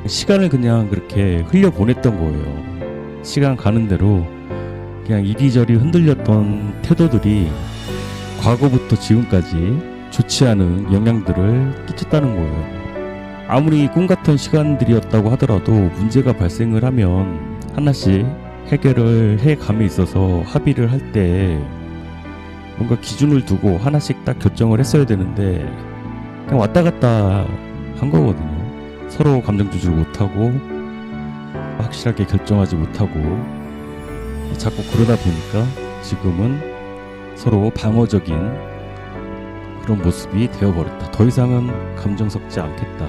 시간을 그냥 그렇게 흘려보냈던 거예요. 시간 가는 대로 그냥 이리저리 흔들렸던 태도들이 과거부터 지금까지 좋지 않은 영향들을 끼쳤다는 거예요. 아무리 꿈같은 시간들이었다고 하더라도 문제가 발생을 하면 하나씩 해결을 해감에 있어서 합의를 할 때 뭔가 기준을 두고 하나씩 딱 결정을 했어야 되는데 그냥 왔다 갔다 한 거거든요. 서로 감정 조절 못하고 확실하게 결정하지 못하고 자꾸 그러다 보니까 지금은 서로 방어적인 그런 모습이 되어버렸다. 더 이상은 감정 섞지 않겠다.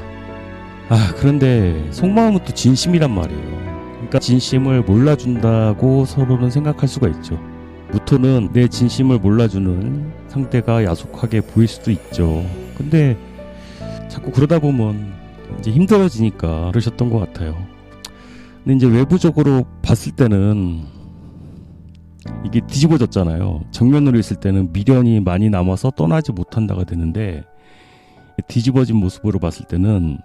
그런데 속마음은 또 진심이란 말이에요. 그러니까 진심을 몰라준다고 서로는 생각할 수가 있죠. 무토는 내 진심을 몰라주는 상대가 야속하게 보일 수도 있죠. 근데 자꾸 그러다 보면 이제 힘들어지니까 그러셨던 것 같아요. 근데 이제 외부적으로 봤을 때는 이게 뒤집어졌잖아요. 정면으로 있을 때는 미련이 많이 남아서 떠나지 못한다가 되는데 뒤집어진 모습으로 봤을 때는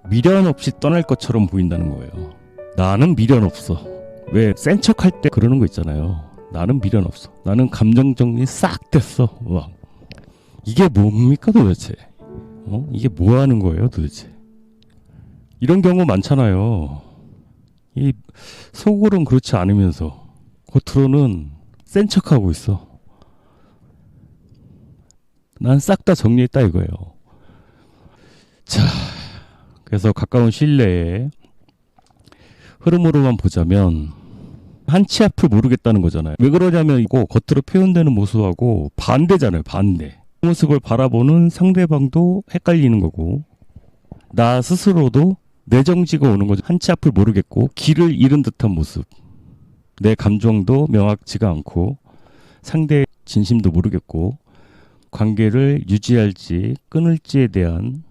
미련 없이 떠날 것처럼 보인다는 거예요. 나는 미련 없어. 왜 센 척할 때 그러는 거 있잖아요. 나는 미련 없어. 나는 감정 정리 싹 됐어. 와. 이게 뭡니까 도대체? 이게 뭐 하는 거예요 도대체? 이런 경우 많잖아요. 이 속으로는 그렇지 않으면서 겉으로는 센 척하고 있어. 난 싹 다 정리했다 이거예요. 자, 그래서 가까운 시일 내에 흐름으로만 보자면 한치 앞을 모르겠다는 거잖아요. 왜 그러냐면 이거 겉으로 표현되는 모습하고 반대잖아요. 반대. 그 모습을 바라보는 상대방도 헷갈리는 거고 나 스스로도 내정지가 오는 거죠. 한치 앞을 모르겠고 길을 잃은 듯한 모습. 내 감정도 명확지가 않고 상대의 진심도 모르겠고 관계를 유지할지 끊을지에 대한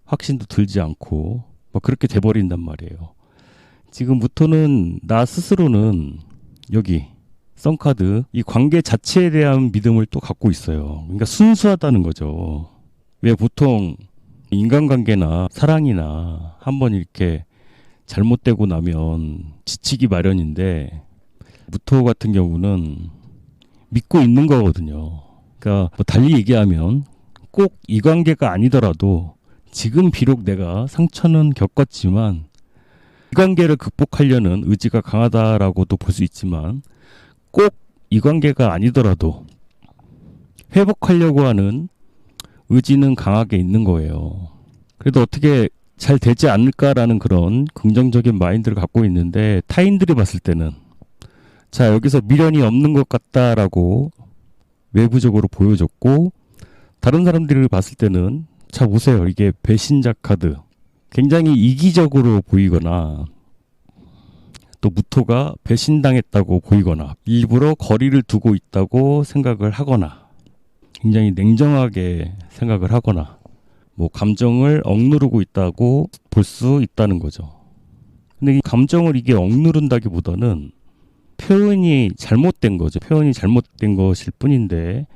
확신도 들지 않고 그렇게 돼버린단 말이에요. 지금부터는 나 스스로는 여기 썬카드 이 관계 자체에 대한 믿음을 또 갖고 있어요. 그러니까 순수하다는 거죠. 왜 보통 인간관계나 사랑이나 한번 이렇게 잘못되고 나면 지치기 마련인데 무토 같은 경우는 믿고 있는 거거든요. 그러니까 뭐 달리 얘기하면 꼭 이 관계가 아니더라도 지금 비록 내가 상처는 겪었지만 이 관계를 극복하려는 의지가 강하다라고도 볼 수 있지만 꼭 이 관계가 아니더라도 회복하려고 하는 의지는 강하게 있는 거예요. 그래도 어떻게 잘 되지 않을까라는 그런 긍정적인 마인드를 갖고 있는데 타인들이 봤을 때는 자, 여기서 미련이 없는 것 같다라고 외부적으로 보여줬고 다른 사람들이 봤을 때는 자, 보세요. 이게 배신자 카드. 굉장히 이기적으로 보이거나 또 무토가 배신당했다고 보이거나 일부러 거리를 두고 있다고 생각을 하거나 굉장히 냉정하게 생각을 하거나 뭐 감정을 억누르고 있다고 볼 수 있다는 거죠. 근데 이 감정을 이게 억누른다기보다는 표현이 잘못된 거죠. 표현이 잘못된 것일 뿐인데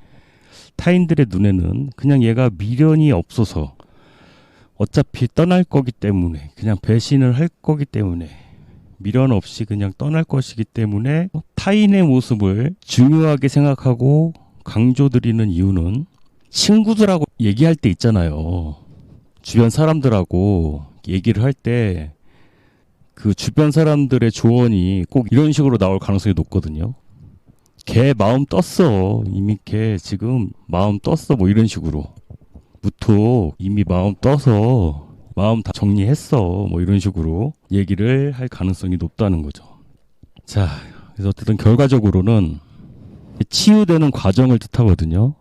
타인들의 눈에는 그냥 얘가 미련이 없어서 어차피 떠날 거기 때문에 그냥 배신을 할 거기 때문에 미련 없이 그냥 떠날 것이기 때문에 타인의 모습을 중요하게 생각하고 강조드리는 이유는 친구들하고 얘기할 때 있잖아요. 주변 사람들하고 얘기를 할 때 그 주변 사람들의 조언이 꼭 이런 식으로 나올 가능성이 높거든요. 걔 마음 떴어. 이미 걔 지금 마음 떴어. 뭐 이런 식으로. 무토 이미 마음 떠서 마음 다 정리했어. 뭐 이런 식으로 얘기를 할 가능성이 높다는 거죠. 자, 그래서 어쨌든 결과적으로는 치유되는 과정을 뜻하거든요.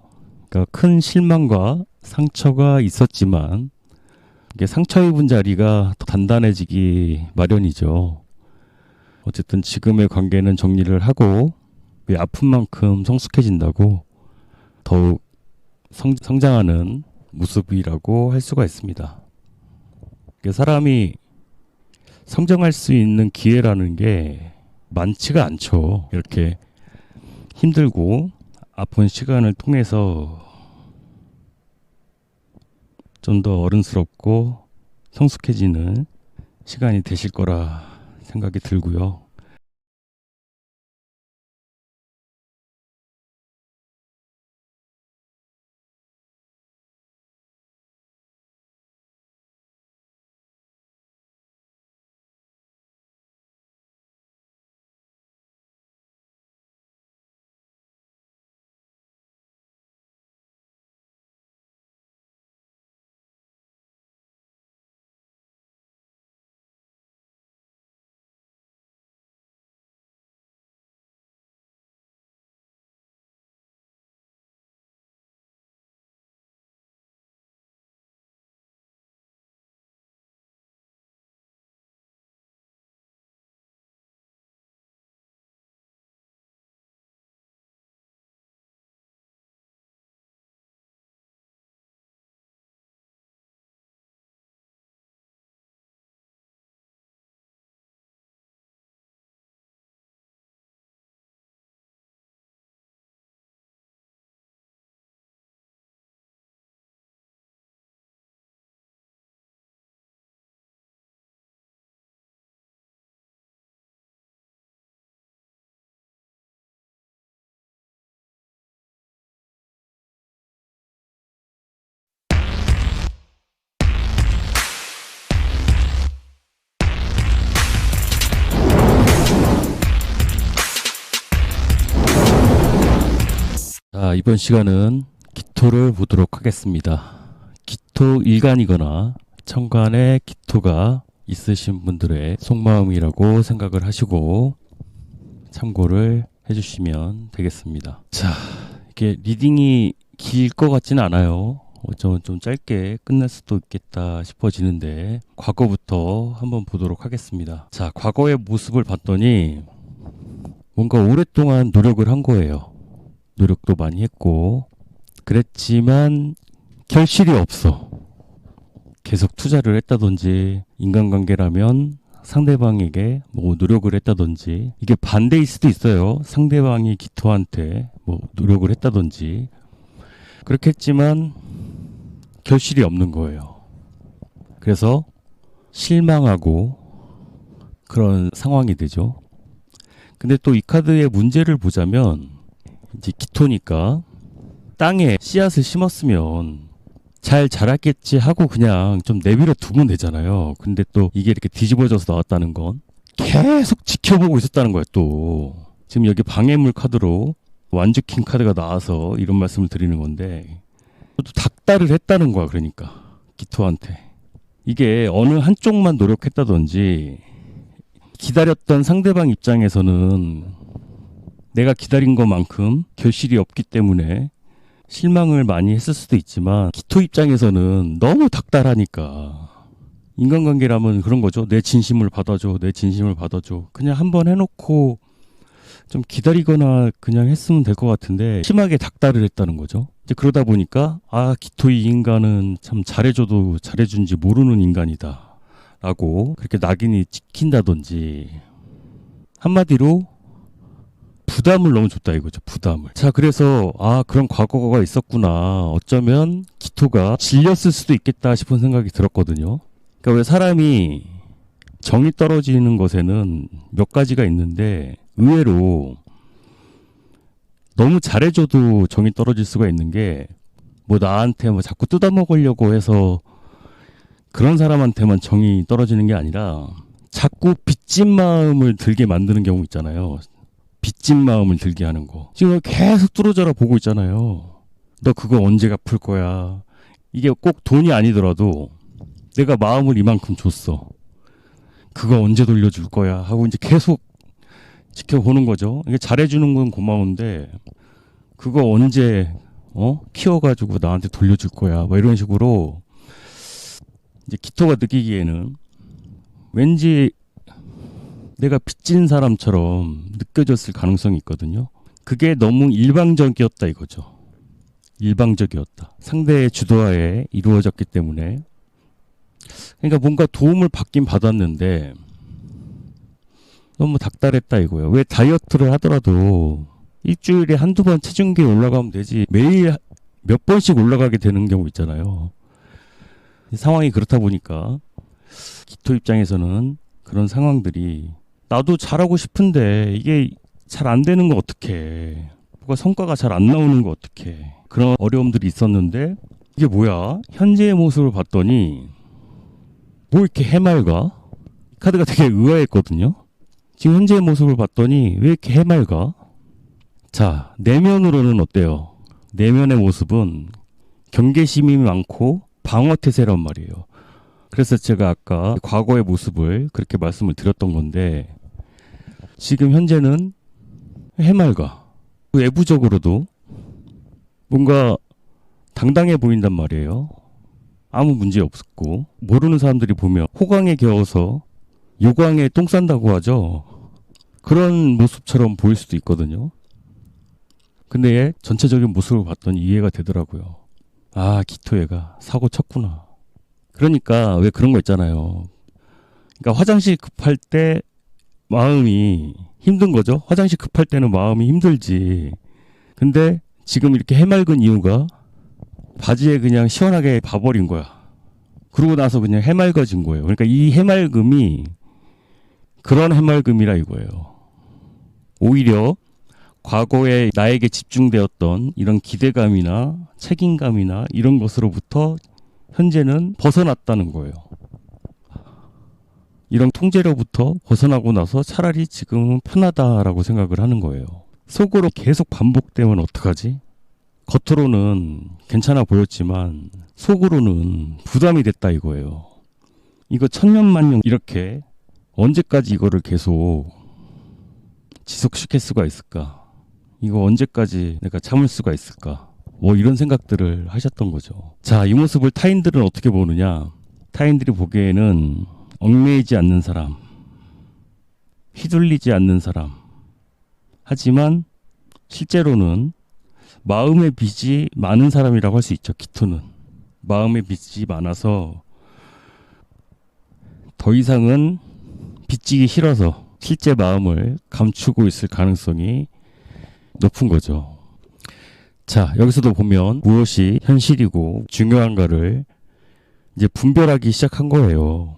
그러니까 큰 실망과 상처가 있었지만 이게 상처 입은 자리가 더 단단해지기 마련이죠. 어쨌든 지금의 관계는 정리를 하고 아픈 만큼 성숙해진다고 더욱 성장하는 모습이라고 할 수가 있습니다. 사람이 성장할 수 있는 기회라는 게 많지가 않죠. 이렇게 힘들고 아픈 시간을 통해서 좀 더 어른스럽고 성숙해지는 시간이 되실 거라 생각이 들고요. 자, 이번 시간은 기토를 보도록 하겠습니다. 기토 일간이거나 천간에 기토가 있으신 분들의 속마음이라고 생각을 하시고 참고를 해주시면 되겠습니다. 자, 이게 리딩이 길 것 같지는 않아요. 좀 짧게 끝날 수도 있겠다 싶어지는데 과거부터 한번 보도록 하겠습니다. 자, 과거의 모습을 봤더니 뭔가 오랫동안 노력을 한 거예요. 노력도 많이 했고 그랬지만 결실이 없어. 계속 투자를 했다든지 인간관계라면 상대방에게 뭐 노력을 했다든지 이게 반대일 수도 있어요. 상대방이 기토한테 뭐 노력을 했다든지 그렇게 했지만 결실이 없는 거예요. 그래서 실망하고 그런 상황이 되죠. 근데 또 이 카드의 문제를 보자면 이제 기토니까 땅에 씨앗을 심었으면 잘 자랐겠지 하고 그냥 좀 내버려 두면 되잖아요. 근데 또 이게 이렇게 뒤집어져서 나왔다는 건 계속 지켜보고 있었다는 거예요. 또 지금 여기 방해물 카드로 완주킹 카드가 나와서 이런 말씀을 드리는 건데 또 닥달을 했다는 거야. 그러니까 기토한테 이게 어느 한쪽만 노력했다든지 기다렸던 상대방 입장에서는 내가 기다린 것만큼 결실이 없기 때문에 실망을 많이 했을 수도 있지만 기토 입장에서는 너무 닥달하니까 인간관계라면 그런 거죠. 내 진심을 받아줘. 내 진심을 받아줘. 그냥 한번 해놓고 좀 기다리거나 그냥 했으면 될 것 같은데 심하게 닥달을 했다는 거죠. 이제 그러다 보니까 기토 이 인간은 참 잘해줘도 잘해준지 모르는 인간이다 라고 그렇게 낙인이 찍힌다든지 한마디로 부담을 너무 줬다 이거죠. 부담을. 자, 그래서 그런 과거가 있었구나. 어쩌면 기토가 질렸을 수도 있겠다 싶은 생각이 들었거든요. 그러니까 왜 사람이 정이 떨어지는 것에는 몇 가지가 있는데 의외로 너무 잘해줘도 정이 떨어질 수가 있는 게 뭐 나한테 뭐 자꾸 뜯어먹으려고 해서 그런 사람한테만 정이 떨어지는 게 아니라 자꾸 빚진 마음을 들게 만드는 경우 있잖아요. 빚진 마음을 들게 하는 거. 지금 계속 뚫어져라 보고 있잖아요. 너 그거 언제 갚을 거야. 이게 꼭 돈이 아니더라도 내가 마음을 이만큼 줬어. 그거 언제 돌려줄 거야 하고 이제 계속 지켜보는 거죠. 이게 잘해주는 건 고마운데 그거 언제 키워가지고 나한테 돌려줄 거야. 뭐 이런 식으로 이제 기토가 느끼기에는 왠지 내가 빚진 사람처럼 느껴졌을 가능성이 있거든요. 그게 너무 일방적이었다 이거죠. 일방적이었다. 상대의 주도하에 이루어졌기 때문에 그러니까 뭔가 도움을 받긴 받았는데 너무 닥달했다 이거예요. 왜 다이어트를 하더라도 일주일에 한두 번 체중계 올라가면 되지 매일 몇 번씩 올라가게 되는 경우 있잖아요. 상황이 그렇다 보니까 기토 입장에서는 그런 상황들이 나도 잘하고 싶은데 이게 잘 안 되는 거 어떡해. 뭐가 성과가 잘 안 나오는 거 어떡해. 그런 어려움들이 있었는데 이게 뭐야? 현재의 모습을 봤더니 뭐 이렇게 해맑아? 이 카드가 되게 의아했거든요. 지금 현재의 모습을 봤더니 왜 이렇게 해맑아? 자, 내면으로는 어때요? 내면의 모습은 경계심이 많고 방어태세란 말이에요. 그래서 제가 아까 과거의 모습을 그렇게 말씀을 드렸던 건데 지금 현재는 해맑아. 외부적으로도 뭔가 당당해 보인단 말이에요. 아무 문제 없었고 모르는 사람들이 보면 호강에 겨워서 요강에 똥 싼다고 하죠. 그런 모습처럼 보일 수도 있거든요. 근데 얘 전체적인 모습을 봤더니 이해가 되더라고요. 기토애가 사고 쳤구나. 그러니까 왜 그런 거 있잖아요. 그러니까 화장실 급할 때 마음이 힘든 거죠. 화장실 급할 때는 마음이 힘들지. 근데 지금 이렇게 해맑은 이유가 바지에 그냥 시원하게 봐버린 거야. 그러고 나서 그냥 해맑아진 거예요. 그러니까 이 해맑음이 그런 해맑음이라 이거예요. 오히려 과거에 나에게 집중되었던 이런 기대감이나 책임감이나 이런 것으로부터 현재는 벗어났다는 거예요. 이런 통제로부터 벗어나고 나서 차라리 지금은 편하다라고 생각을 하는 거예요. 속으로 계속 반복되면 어떡하지? 겉으로는 괜찮아 보였지만 속으로는 부담이 됐다 이거예요. 이거 천년만년 이렇게 언제까지 이거를 계속 지속시킬 수가 있을까? 이거 언제까지 내가 참을 수가 있을까? 뭐 이런 생각들을 하셨던 거죠. 자, 이 모습을 타인들은 어떻게 보느냐? 타인들이 보기에는 얽매이지 않는 사람, 휘둘리지 않는 사람. 하지만 실제로는 마음의 빚이 많은 사람이라고 할 수 있죠. 기토는. 마음의 빚이 많아서 더 이상은 빚지기 싫어서 실제 마음을 감추고 있을 가능성이 높은 거죠. 자, 여기서도 보면 무엇이 현실이고 중요한가를 이제 분별하기 시작한 거예요.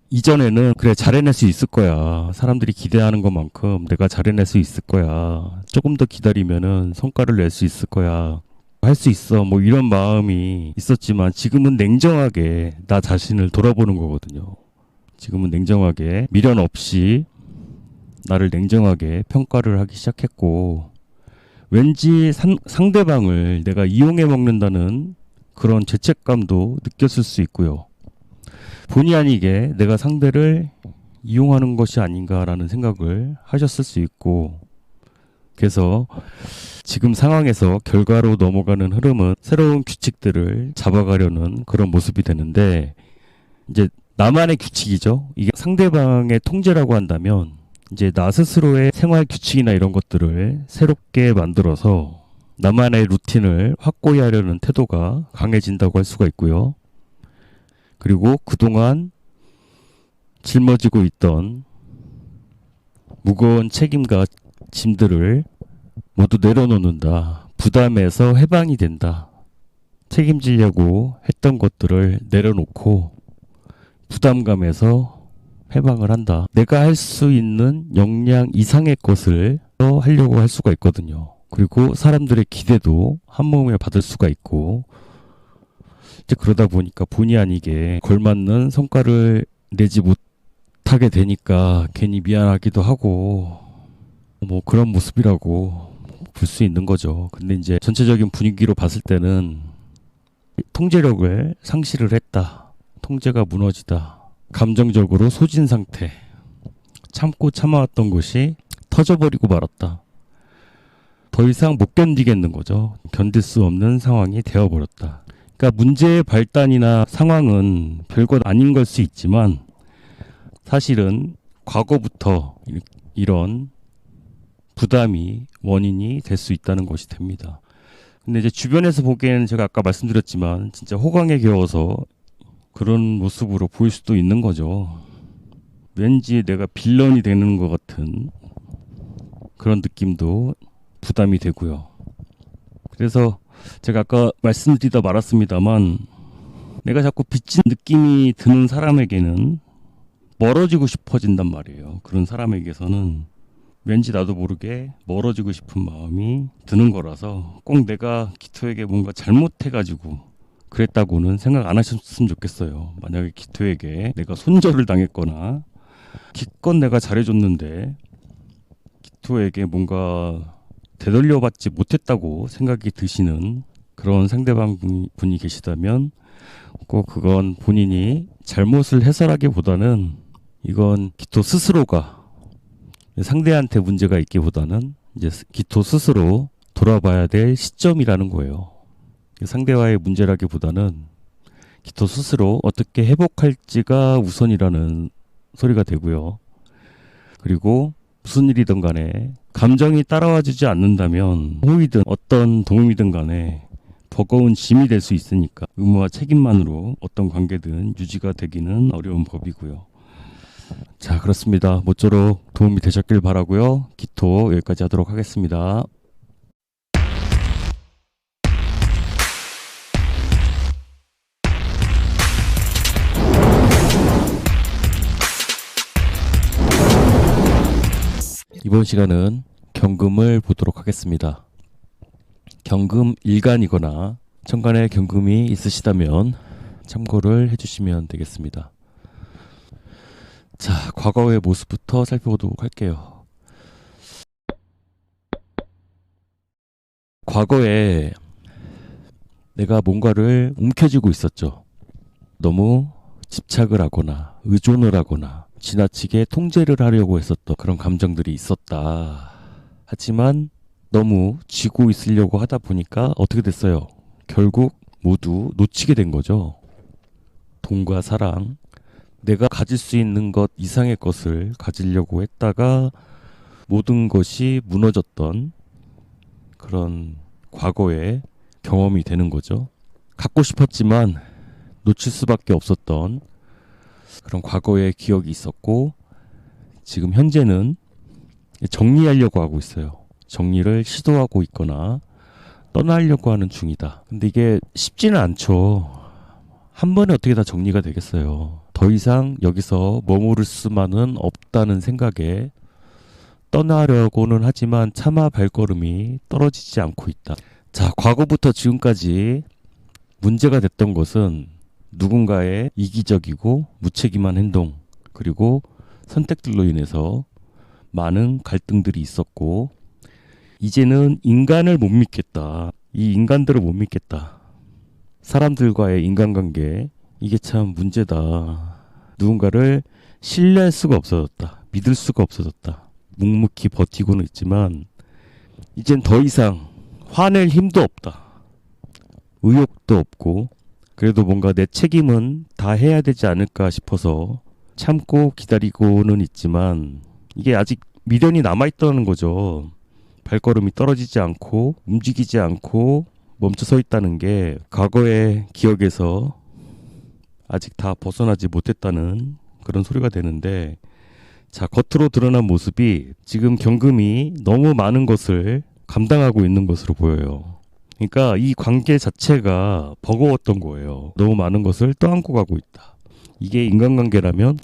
이전에는 그래 잘해낼 수 있을 거야. 사람들이 기대하는 것만큼 내가 잘해낼 수 있을 거야. 조금 더 기다리면은 성과를 낼 수 있을 거야. 할 수 있어. 뭐 이런 마음이 있었지만 지금은 냉정하게 나 자신을 돌아보는 거거든요. 지금은 냉정하게 미련 없이 나를 냉정하게 평가를 하기 시작했고 왠지 상대방을 내가 이용해 먹는다는 그런 죄책감도 느꼈을 수 있고요. 본의 아니게 내가 상대를 이용하는 것이 아닌가라는 생각을 하셨을 수 있고 그래서 지금 상황에서 결과로 넘어가는 흐름은 새로운 규칙들을 잡아가려는 그런 모습이 되는데 이제 나만의 규칙이죠. 이게 상대방의 통제라고 한다면 이제 나 스스로의 생활 규칙이나 이런 것들을 새롭게 만들어서 나만의 루틴을 확고히 하려는 태도가 강해진다고 할 수가 있고요. 그리고 그동안 짊어지고 있던 무거운 책임과 짐들을 모두 내려놓는다. 부담에서 해방이 된다. 책임지려고 했던 것들을 내려놓고 부담감에서 해방을 한다. 내가 할 수 있는 역량 이상의 것을 하려고 할 수가 있거든요. 그리고 사람들의 기대도 한 몸에 받을 수가 있고 이제 그러다 보니까 본의 아니게 걸맞는 성과를 내지 못하게 되니까 괜히 미안하기도 하고 뭐 그런 모습이라고 볼 수 있는 거죠. 근데 이제 전체적인 분위기로 봤을 때는 통제력을 상실을 했다. 통제가 무너지다. 감정적으로 소진 상태. 참고 참아왔던 것이 터져버리고 말았다. 더 이상 못 견디겠는 거죠. 견딜 수 없는 상황이 되어버렸다. 그러니까 문제의 발단이나 상황은 별것 아닌 걸 수 있지만 사실은 과거부터 이런 부담이 원인이 될 수 있다는 것이 됩니다. 근데 이제 주변에서 보기에는 제가 아까 말씀드렸지만 진짜 호강에 겨워서 그런 모습으로 보일 수도 있는 거죠. 왠지 내가 빌런이 되는 것 같은 그런 느낌도 부담이 되고요. 그래서 제가 아까 말씀드리다 말았습니다만 내가 자꾸 빚진 느낌이 드는 사람에게는 멀어지고 싶어진단 말이에요. 그런 사람에게서는 왠지 나도 모르게 멀어지고 싶은 마음이 드는 거라서 꼭 내가 기토에게 뭔가 잘못해가지고 그랬다고는 생각 안 하셨으면 좋겠어요. 만약에 기토에게 내가 손절을 당했거나 기껏 내가 잘해줬는데 기토에게 뭔가 되돌려받지 못했다고 생각이 드시는 그런 상대방 분이 계시다면 꼭 그건 본인이 잘못을 해서라기보다는 이건 기토 스스로가 상대한테 문제가 있기보다는 이제 기토 스스로 돌아봐야 될 시점이라는 거예요. 상대와의 문제라기보다는 기토 스스로 어떻게 회복할지가 우선이라는 소리가 되고요. 그리고 무슨 일이든 간에 감정이 따라와주지 않는다면 호의든 어떤 도움이든 간에 버거운 짐이 될 수 있으니까 의무와 책임만으로 어떤 관계든 유지가 되기는 어려운 법이고요. 자, 그렇습니다. 모쪼록 도움이 되셨길 바라고요. 기토 여기까지 하도록 하겠습니다. 이번 시간은 경금을 보도록 하겠습니다. 경금 일간이거나 천간에 경금이 있으시다면 참고를 해주시면 되겠습니다. 자, 과거의 모습부터 살펴보도록 할게요. 과거에 내가 뭔가를 움켜쥐고 있었죠. 너무 집착을 하거나 의존을 하거나 지나치게 통제를 하려고 했었던 그런 감정들이 있었다. 하지만 너무 쥐고 있으려고 하다 보니까 어떻게 됐어요? 결국 모두 놓치게 된 거죠. 돈과 사랑, 내가 가질 수 있는 것 이상의 것을 가지려고 했다가 모든 것이 무너졌던 그런 과거의 경험이 되는 거죠. 갖고 싶었지만 놓칠 수밖에 없었던 그런 과거의 기억이 있었고 지금 현재는 정리하려고 하고 있어요. 정리를 시도하고 있거나 떠나려고 하는 중이다. 근데 이게 쉽지는 않죠. 한 번에 어떻게 다 정리가 되겠어요. 더 이상 여기서 머무를 수만은 없다는 생각에 떠나려고는 하지만 차마 발걸음이 떨어지지 않고 있다. 자, 과거부터 지금까지 문제가 됐던 것은 누군가의 이기적이고 무책임한 행동, 그리고 선택들로 인해서 많은 갈등들이 있었고, 이제는 인간을 못 믿겠다. 이 인간들을 못 믿겠다. 사람들과의 인간관계, 이게 참 문제다. 누군가를 신뢰할 수가 없어졌다. 믿을 수가 없어졌다. 묵묵히 버티고는 있지만 이젠 더 이상 화낼 힘도 없다. 의욕도 없고, 그래도 뭔가 내 책임은 다 해야 되지 않을까 싶어서 참고 기다리고는 있지만 이게 아직 미련이 남아있다는 거죠. 발걸음이 떨어지지 않고 움직이지 않고 멈춰서 있다는 게 과거의 기억에서 아직 다 벗어나지 못했다는 그런 소리가 되는데, 자, 겉으로 드러난 모습이 지금 경금이 너무 많은 것을 감당하고 있는 것으로 보여요. 그러니까 이 관계 자체가 버거웠던 거예요. 너무 많은 것을 떠안고 가고 있다. 이게 인간관계라면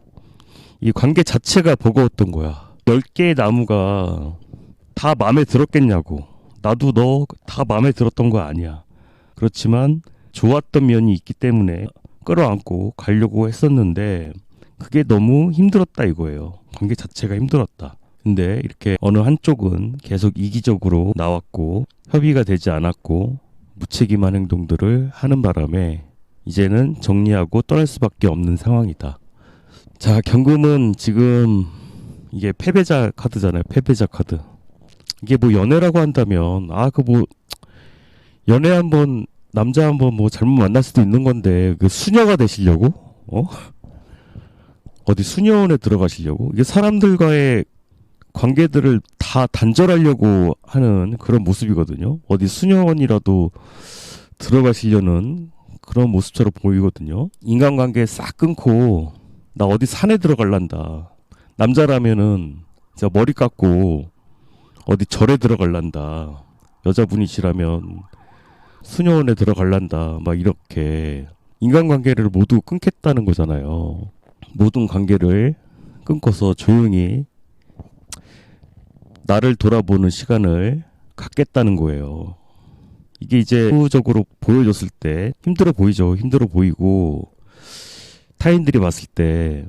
이 관계 자체가 버거웠던 거야. 10개의 나무가 다 마음에 들었겠냐고. 나도 너 다 마음에 들었던 거 아니야. 그렇지만 좋았던 면이 있기 때문에 끌어안고 가려고 했었는데 그게 너무 힘들었다 이거예요. 관계 자체가 힘들었다. 근데 이렇게 어느 한쪽은 계속 이기적으로 나왔고 협의가 되지 않았고 무책임한 행동들을 하는 바람에 이제는 정리하고 떠날 수밖에 없는 상황이다. 자, 경금은 지금 이게 패배자 카드잖아요. 패배자 카드. 이게 뭐 연애라고 한다면 연애 한번 남자 한번 뭐 잘못 만날 수도 있는 건데 그 수녀가 되시려고? 어디 수녀원에 들어가시려고? 이게 사람들과의 관계들을 다 단절하려고 하는 그런 모습이거든요. 어디 수녀원이라도 들어가시려는 그런 모습처럼 보이거든요. 인간관계 싹 끊고 나 어디 산에 들어갈란다. 남자라면은 진짜 머리 깎고 어디 절에 들어갈란다. 여자분이시라면 수녀원에 들어갈란다. 막 이렇게 인간관계를 모두 끊겠다는 거잖아요. 모든 관계를 끊고서 조용히 나를 돌아보는 시간을 갖겠다는 거예요. 이게 이제 후적으로 보여줬을 때 힘들어 보이죠. 힘들어 보이고 타인들이 봤을 때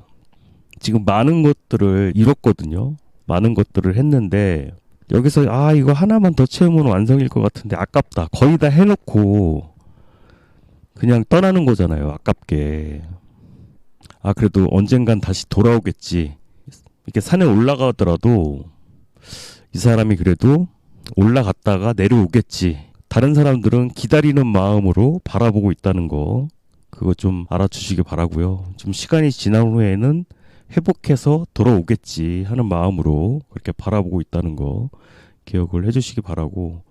지금 많은 것들을 이뤘거든요. 많은 것들을 했는데 여기서 이거 하나만 더 채우면 완성일 것 같은데 아깝다. 거의 다 해놓고 그냥 떠나는 거잖아요. 아깝게. 그래도 언젠간 다시 돌아오겠지. 이렇게 산에 올라가더라도 이 사람이 그래도 올라갔다가 내려오겠지. 다른 사람들은 기다리는 마음으로 바라보고 있다는 거, 그거 좀 알아주시기 바라고요. 좀 시간이 지난 후에는 회복해서 돌아오겠지 하는 마음으로 그렇게 바라보고 있다는 거 기억을 해주시기 바라고,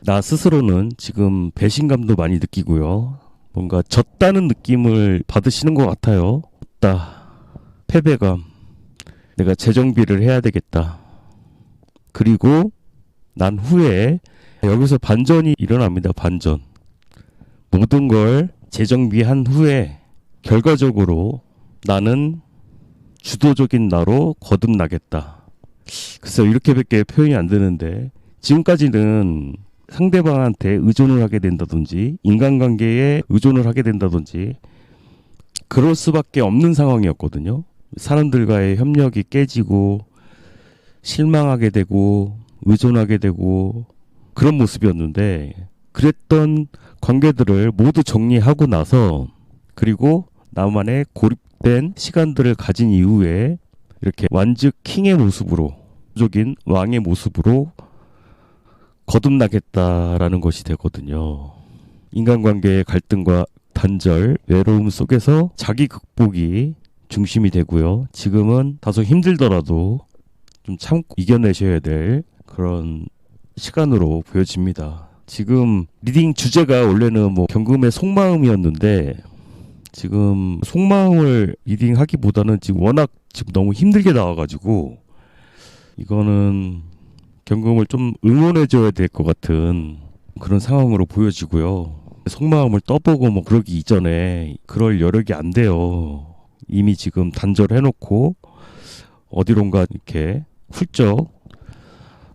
나 스스로는 지금 배신감도 많이 느끼고요. 뭔가 졌다는 느낌을 받으시는 것 같아요. 졌다. 패배감. 내가 재정비를 해야 되겠다. 그리고 난 후에 여기서 반전이 일어납니다. 반전. 모든 걸 재정비한 후에 결과적으로 나는 주도적인 나로 거듭나겠다. 글쎄요, 이렇게밖에 표현이 안 되는데 지금까지는 상대방한테 의존을 하게 된다든지 인간관계에 의존을 하게 된다든지 그럴 수밖에 없는 상황이었거든요. 사람들과의 협력이 깨지고 실망하게 되고 의존하게 되고 그런 모습이었는데, 그랬던 관계들을 모두 정리하고 나서 그리고 나만의 고립된 시간들을 가진 이후에 이렇게 완즉 킹의 모습으로, 적인 왕의 모습으로 거듭나겠다라는 것이 되거든요. 인간관계의 갈등과 단절, 외로움 속에서 자기 극복이 중심이 되고요. 지금은 다소 힘들더라도 좀 참고 이겨내셔야 될 그런 시간으로 보여집니다. 지금 리딩 주제가 원래는 경금의 속마음이었는데 지금 속마음을 리딩하기보다는 지금 워낙 지금 너무 힘들게 나와가지고 이거는 경금을 좀 응원해줘야 될 것 같은 그런 상황으로 보여지고요. 속마음을 떠보고 뭐 그러기 이전에 그럴 여력이 안 돼요. 이미 지금 단절해놓고 어디론가 이렇게 훌쩍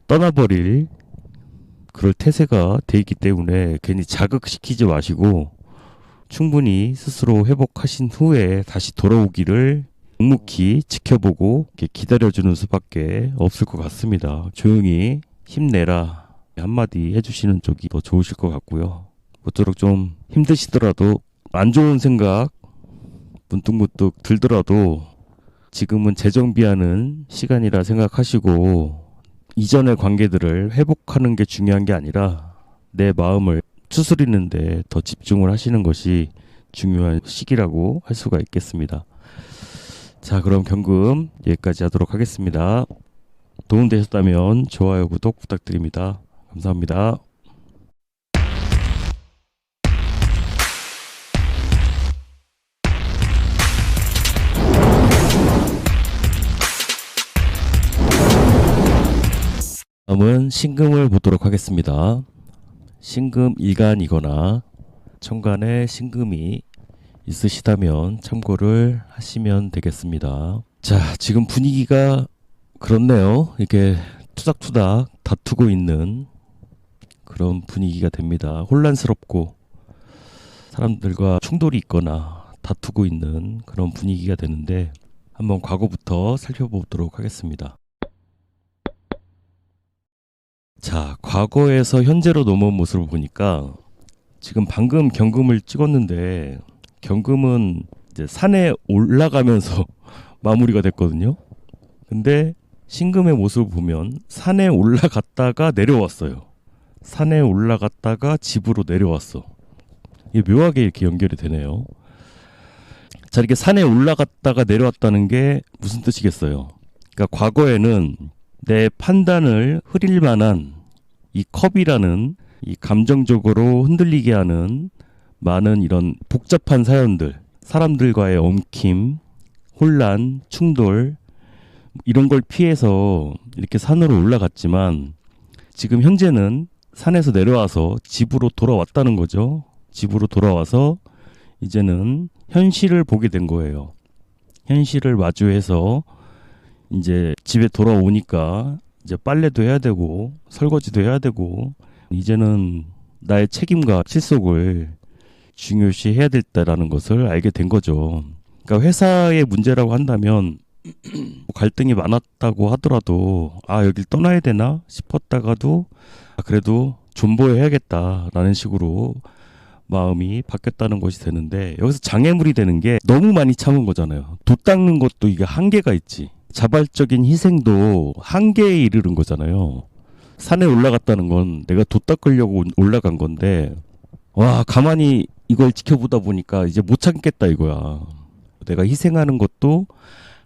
떠나버릴 그럴 태세가 돼 있기 때문에 괜히 자극시키지 마시고 충분히 스스로 회복하신 후에 다시 돌아오기를 묵묵히 지켜보고 이렇게 기다려주는 수밖에 없을 것 같습니다. 조용히 힘내라 한마디 해주시는 쪽이 더 좋으실 것 같고요. 모쪼록 좀 힘드시더라도 안 좋은 생각 문득문득 들더라도 지금은 재정비하는 시간이라 생각하시고 이전의 관계들을 회복하는 게 중요한 게 아니라 내 마음을 추스리는데 더 집중을 하시는 것이 중요한 시기라고 할 수가 있겠습니다. 자, 그럼 경금 여기까지 하도록 하겠습니다. 도움되셨다면 좋아요, 구독 부탁드립니다. 감사합니다. 다음은 신금을 보도록 하겠습니다. 신금 일간이거나 천간에 신금이 있으시다면 참고를 하시면 되겠습니다. 자, 지금 분위기가 그렇네요. 이게 투닥투닥 다투고 있는 그런 분위기가 됩니다. 혼란스럽고 사람들과 충돌이 있거나 다투고 있는 그런 분위기가 되는데 한번 과거부터 살펴보도록 하겠습니다. 자, 과거에서 현재로 넘어온 모습을 보니까 지금 방금 경금을 찍었는데 경금은 이제 산에 올라가면서 마무리가 됐거든요. 근데 신금의 모습을 보면 산에 올라갔다가 내려왔어요. 산에 올라갔다가 집으로 내려왔어. 이게 묘하게 이렇게 연결이 되네요. 자, 이렇게 산에 올라갔다가 내려왔다는 게 무슨 뜻이겠어요? 그러니까 과거에는 내 판단을 흐릴 만한 이 컵이라는 이 감정적으로 흔들리게 하는 많은 이런 복잡한 사연들, 사람들과의 엉킴, 혼란, 충돌 이런 걸 피해서 이렇게 산으로 올라갔지만 지금 현재는 산에서 내려와서 집으로 돌아왔다는 거죠. 집으로 돌아와서 이제는 현실을 보게 된 거예요. 현실을 마주해서 이제 집에 돌아오니까 이제 빨래도 해야 되고 설거지도 해야 되고 이제는 나의 책임과 실속을 중요시 해야 됐다라는 것을 알게 된 거죠. 그러니까 회사의 문제라고 한다면 갈등이 많았다고 하더라도 여길 떠나야 되나 싶었다가도 그래도 존버해야겠다라는 식으로 마음이 바뀌었다는 것이 되는데 여기서 장애물이 되는 게 너무 많이 참은 거잖아요. 돛 닦는 것도 이게 한계가 있지. 자발적인 희생도 한계에 이르는 거잖아요. 산에 올라갔다는 건 내가 돛 닦으려고 올라간 건데 가만히 이걸 지켜보다 보니까 이제 못 참겠다 이거야. 내가 희생하는 것도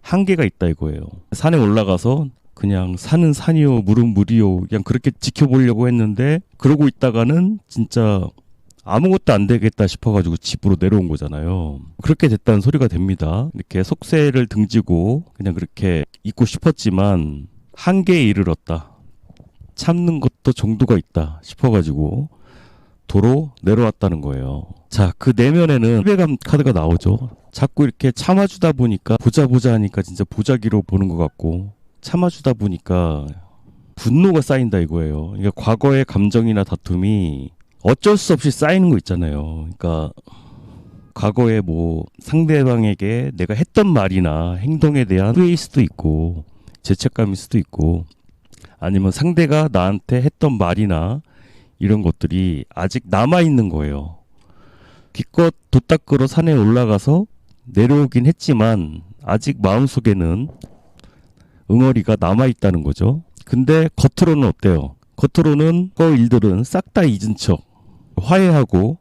한계가 있다 이거예요. 산에 올라가서 그냥 산은 산이요 물은 물이요 그냥 그렇게 지켜보려고 했는데 그러고 있다가는 진짜 아무것도 안 되겠다 싶어가지고 집으로 내려온 거잖아요. 그렇게 됐다는 소리가 됩니다. 이렇게 속세를 등지고 그냥 그렇게 있고 싶었지만 한계에 이르렀다. 참는 것도 정도가 있다 싶어가지고 도로 내려왔다는 거예요. 자, 그 내면에는 패배감 카드가 나오죠. 자꾸 이렇게 참아주다 보니까 보자 하니까 진짜 보자기로 보는 것 같고 참아주다 보니까 분노가 쌓인다 이거예요. 그러니까 과거의 감정이나 다툼이 어쩔 수 없이 쌓이는 거 있잖아요. 그러니까 과거에 뭐 상대방에게 내가 했던 말이나 행동에 대한 후회일 수도 있고 죄책감일 수도 있고 아니면 상대가 나한테 했던 말이나 이런 것들이 아직 남아있는 거예요. 기껏 돛 닦으러 산에 올라가서 내려오긴 했지만 아직 마음속에는 응어리가 남아있다는 거죠. 근데 겉으로는 어때요? 겉으로는 그 일들은 싹 다 잊은 척 화해하고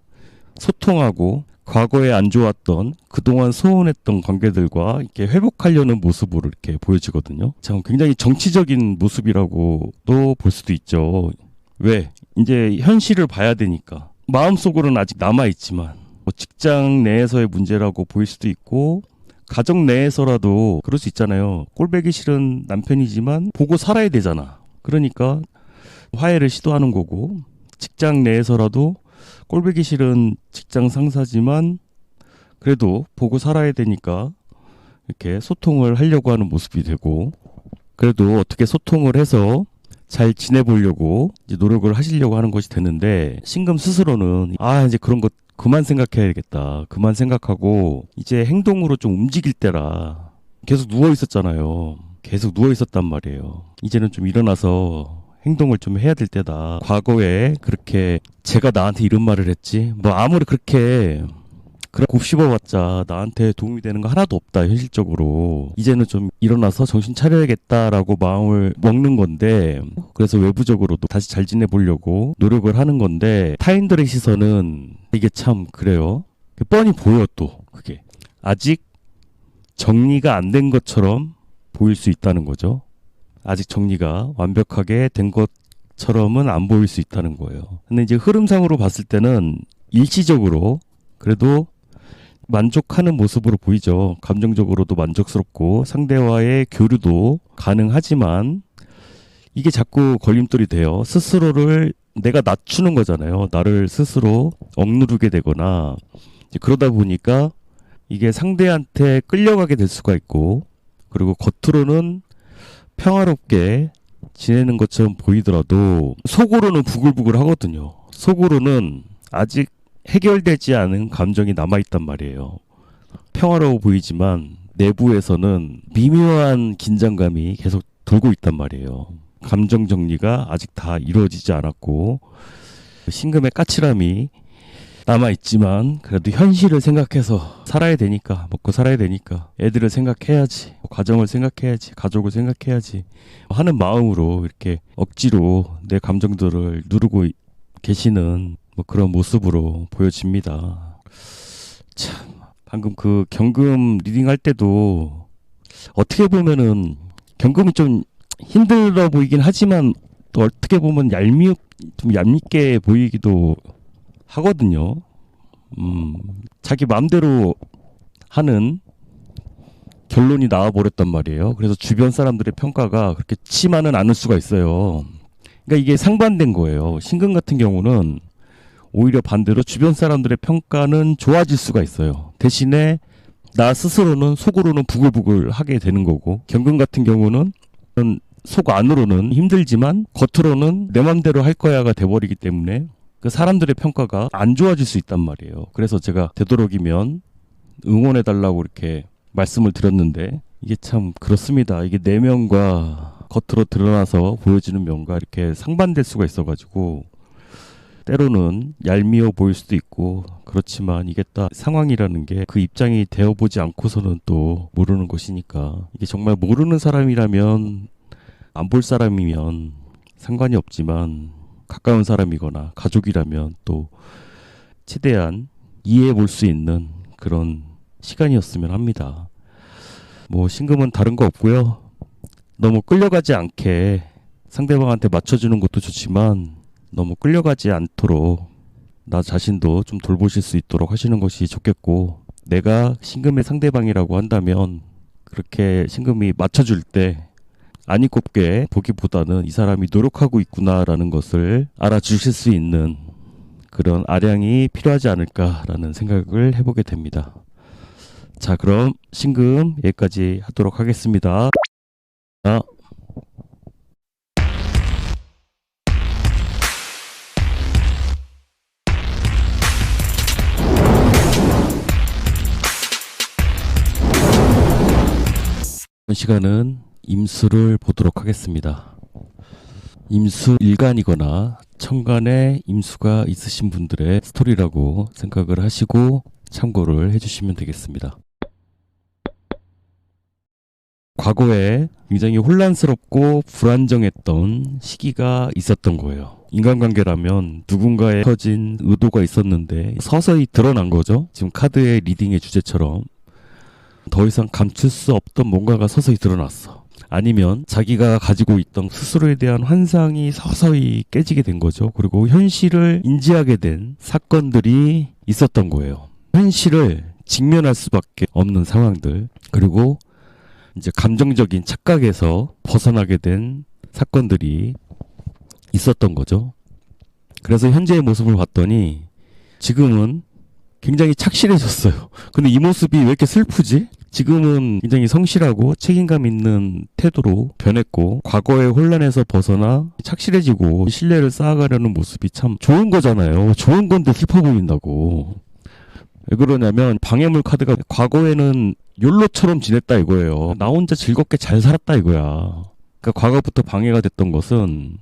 소통하고 과거에 안 좋았던 그동안 소원했던 관계들과 이렇게 회복하려는 모습으로 이렇게 보여지거든요. 참 굉장히 정치적인 모습이라고도 볼 수도 있죠. 왜? 이제 현실을 봐야 되니까. 마음속으로는 아직 남아있지만 뭐 직장 내에서의 문제라고 보일 수도 있고 가정 내에서라도 그럴 수 있잖아요. 꼴보기 싫은 남편이지만 보고 살아야 되잖아. 그러니까 화해를 시도하는 거고 직장 내에서라도 꼴보기 싫은 직장 상사지만 그래도 보고 살아야 되니까 이렇게 소통을 하려고 하는 모습이 되고, 그래도 어떻게 소통을 해서 잘 지내보려고 이제 노력을 하시려고 하는 것이 되는데, 신금 스스로는 이제 그런 것 그만 생각해야겠다, 그만 생각하고 이제 행동으로 좀 움직일 때라 계속 누워 있었잖아요. 계속 누워 있었단 말이에요. 이제는 좀 일어나서 행동을 좀 해야 될 때다. 과거에 그렇게 제가 나한테 이런 말을 했지, 뭐 아무리 그렇게 곱씹어봤자 나한테 도움이 되는 거 하나도 없다, 현실적으로. 이제는 좀 일어나서 정신 차려야겠다라고 마음을 먹는 건데, 그래서 외부적으로도 다시 잘 지내보려고 노력을 하는 건데, 타인들의 시선은 이게 참 그래요. 뻔히 보여. 또 그게 아직 정리가 안 된 것처럼 보일 수 있다는 거죠. 아직 정리가 완벽하게 된 것처럼은 안 보일 수 있다는 거예요. 근데 이제 흐름상으로 봤을 때는 일시적으로 그래도 만족하는 모습으로 보이죠. 감정적으로도 만족스럽고 상대와의 교류도 가능하지만, 이게 자꾸 걸림돌이 돼요. 스스로를 내가 낮추는 거잖아요. 나를 스스로 억누르게 되거나, 이제 그러다 보니까 이게 상대한테 끌려가게 될 수가 있고, 그리고 겉으로는 평화롭게 지내는 것처럼 보이더라도 속으로는 부글부글 하거든요. 속으로는 아직 해결되지 않은 감정이 남아있단 말이에요. 평화로워 보이지만 내부에서는 미묘한 긴장감이 계속 돌고 있단 말이에요. 감정 정리가 아직 다 이루어지지 않았고, 신금의 까칠함이 남아있지만 그래도 현실을 생각해서 살아야 되니까, 먹고 살아야 되니까 애들을 생각해야지, 가정을 생각해야지, 가족을 생각해야지 하는 마음으로 이렇게 억지로 내 감정들을 누르고 계시는 뭐 그런 모습으로 보여집니다. 참, 방금 그 경금 리딩 할 때도 어떻게 보면은 경금은 좀 힘들어 보이긴 하지만 또 어떻게 보면 좀 얄밉게 보이기도 하거든요. 자기 마음대로 하는 결론이 나와버렸단 말이에요. 그래서 주변 사람들의 평가가 그렇게 치지만은 않을 수가 있어요. 그러니까 이게 상반된 거예요. 신금 같은 경우는 오히려 반대로 주변 사람들의 평가는 좋아질 수가 있어요. 대신에 나 스스로는 속으로는 부글부글 하게 되는 거고, 경금 같은 경우는 속 안으로는 힘들지만 겉으로는 내 맘대로 할 거야가 돼버리기 때문에 그 사람들의 평가가 안 좋아질 수 있단 말이에요. 그래서 제가 되도록이면 응원해달라고 이렇게 말씀을 드렸는데, 이게 참 그렇습니다. 이게 내면과 겉으로 드러나서 보여지는 면과 이렇게 상반될 수가 있어가지고 때로는 얄미워 보일 수도 있고, 그렇지만 이게 딱 상황이라는 게 그 입장이 되어보지 않고서는 또 모르는 것이니까, 이게 정말 모르는 사람이라면, 안 볼 사람이면 상관이 없지만 가까운 사람이거나 가족이라면 또 최대한 이해해 볼 수 있는 그런 시간이었으면 합니다. 뭐 신금은 다른 거 없고요. 너무 끌려가지 않게 상대방한테 맞춰주는 것도 좋지만 너무 끌려가지 않도록 나 자신도 좀 돌보실 수 있도록 하시는 것이 좋겠고, 내가 신금의 상대방이라고 한다면 그렇게 신금이 맞춰줄 때 안이 곱게 보기보다는 이 사람이 노력하고 있구나라는 것을 알아주실 수 있는 그런 아량이 필요하지 않을까라는 생각을 해보게 됩니다. 자, 그럼 신금 여기까지 하도록 하겠습니다. 이번 시간은 임수를 보도록 하겠습니다. 임수 일간이거나 천간에 임수가 있으신 분들의 스토리라고 생각을 하시고 참고를 해주시면 되겠습니다. 과거에 굉장히 혼란스럽고 불안정했던 시기가 있었던 거예요. 인간관계라면 누군가의 터진 의도가 있었는데 서서히 드러난 거죠. 지금 카드의 리딩의 주제처럼 더 이상 감출 수 없던 뭔가가 서서히 드러났어. 아니면 자기가 가지고 있던 스스로에 대한 환상이 서서히 깨지게 된 거죠. 그리고 현실을 인지하게 된 사건들이 있었던 거예요. 현실을 직면할 수밖에 없는 상황들, 그리고 이제 감정적인 착각에서 벗어나게 된 사건들이 있었던 거죠. 그래서 현재의 모습을 봤더니 지금은 굉장히 착실해졌어요. 근데 이 모습이 왜 이렇게 슬프지? 지금은 굉장히 성실하고 책임감 있는 태도로 변했고, 과거의 혼란에서 벗어나 착실해지고 신뢰를 쌓아가려는 모습이 참 좋은 거잖아요. 좋은 건데 슬퍼 보인다고. 왜 그러냐면 방해물 카드가 과거에는 욜로처럼 지냈다 이거예요. 나 혼자 즐겁게 잘 살았다 이거야. 그러니까 과거부터 방해가 됐던 것은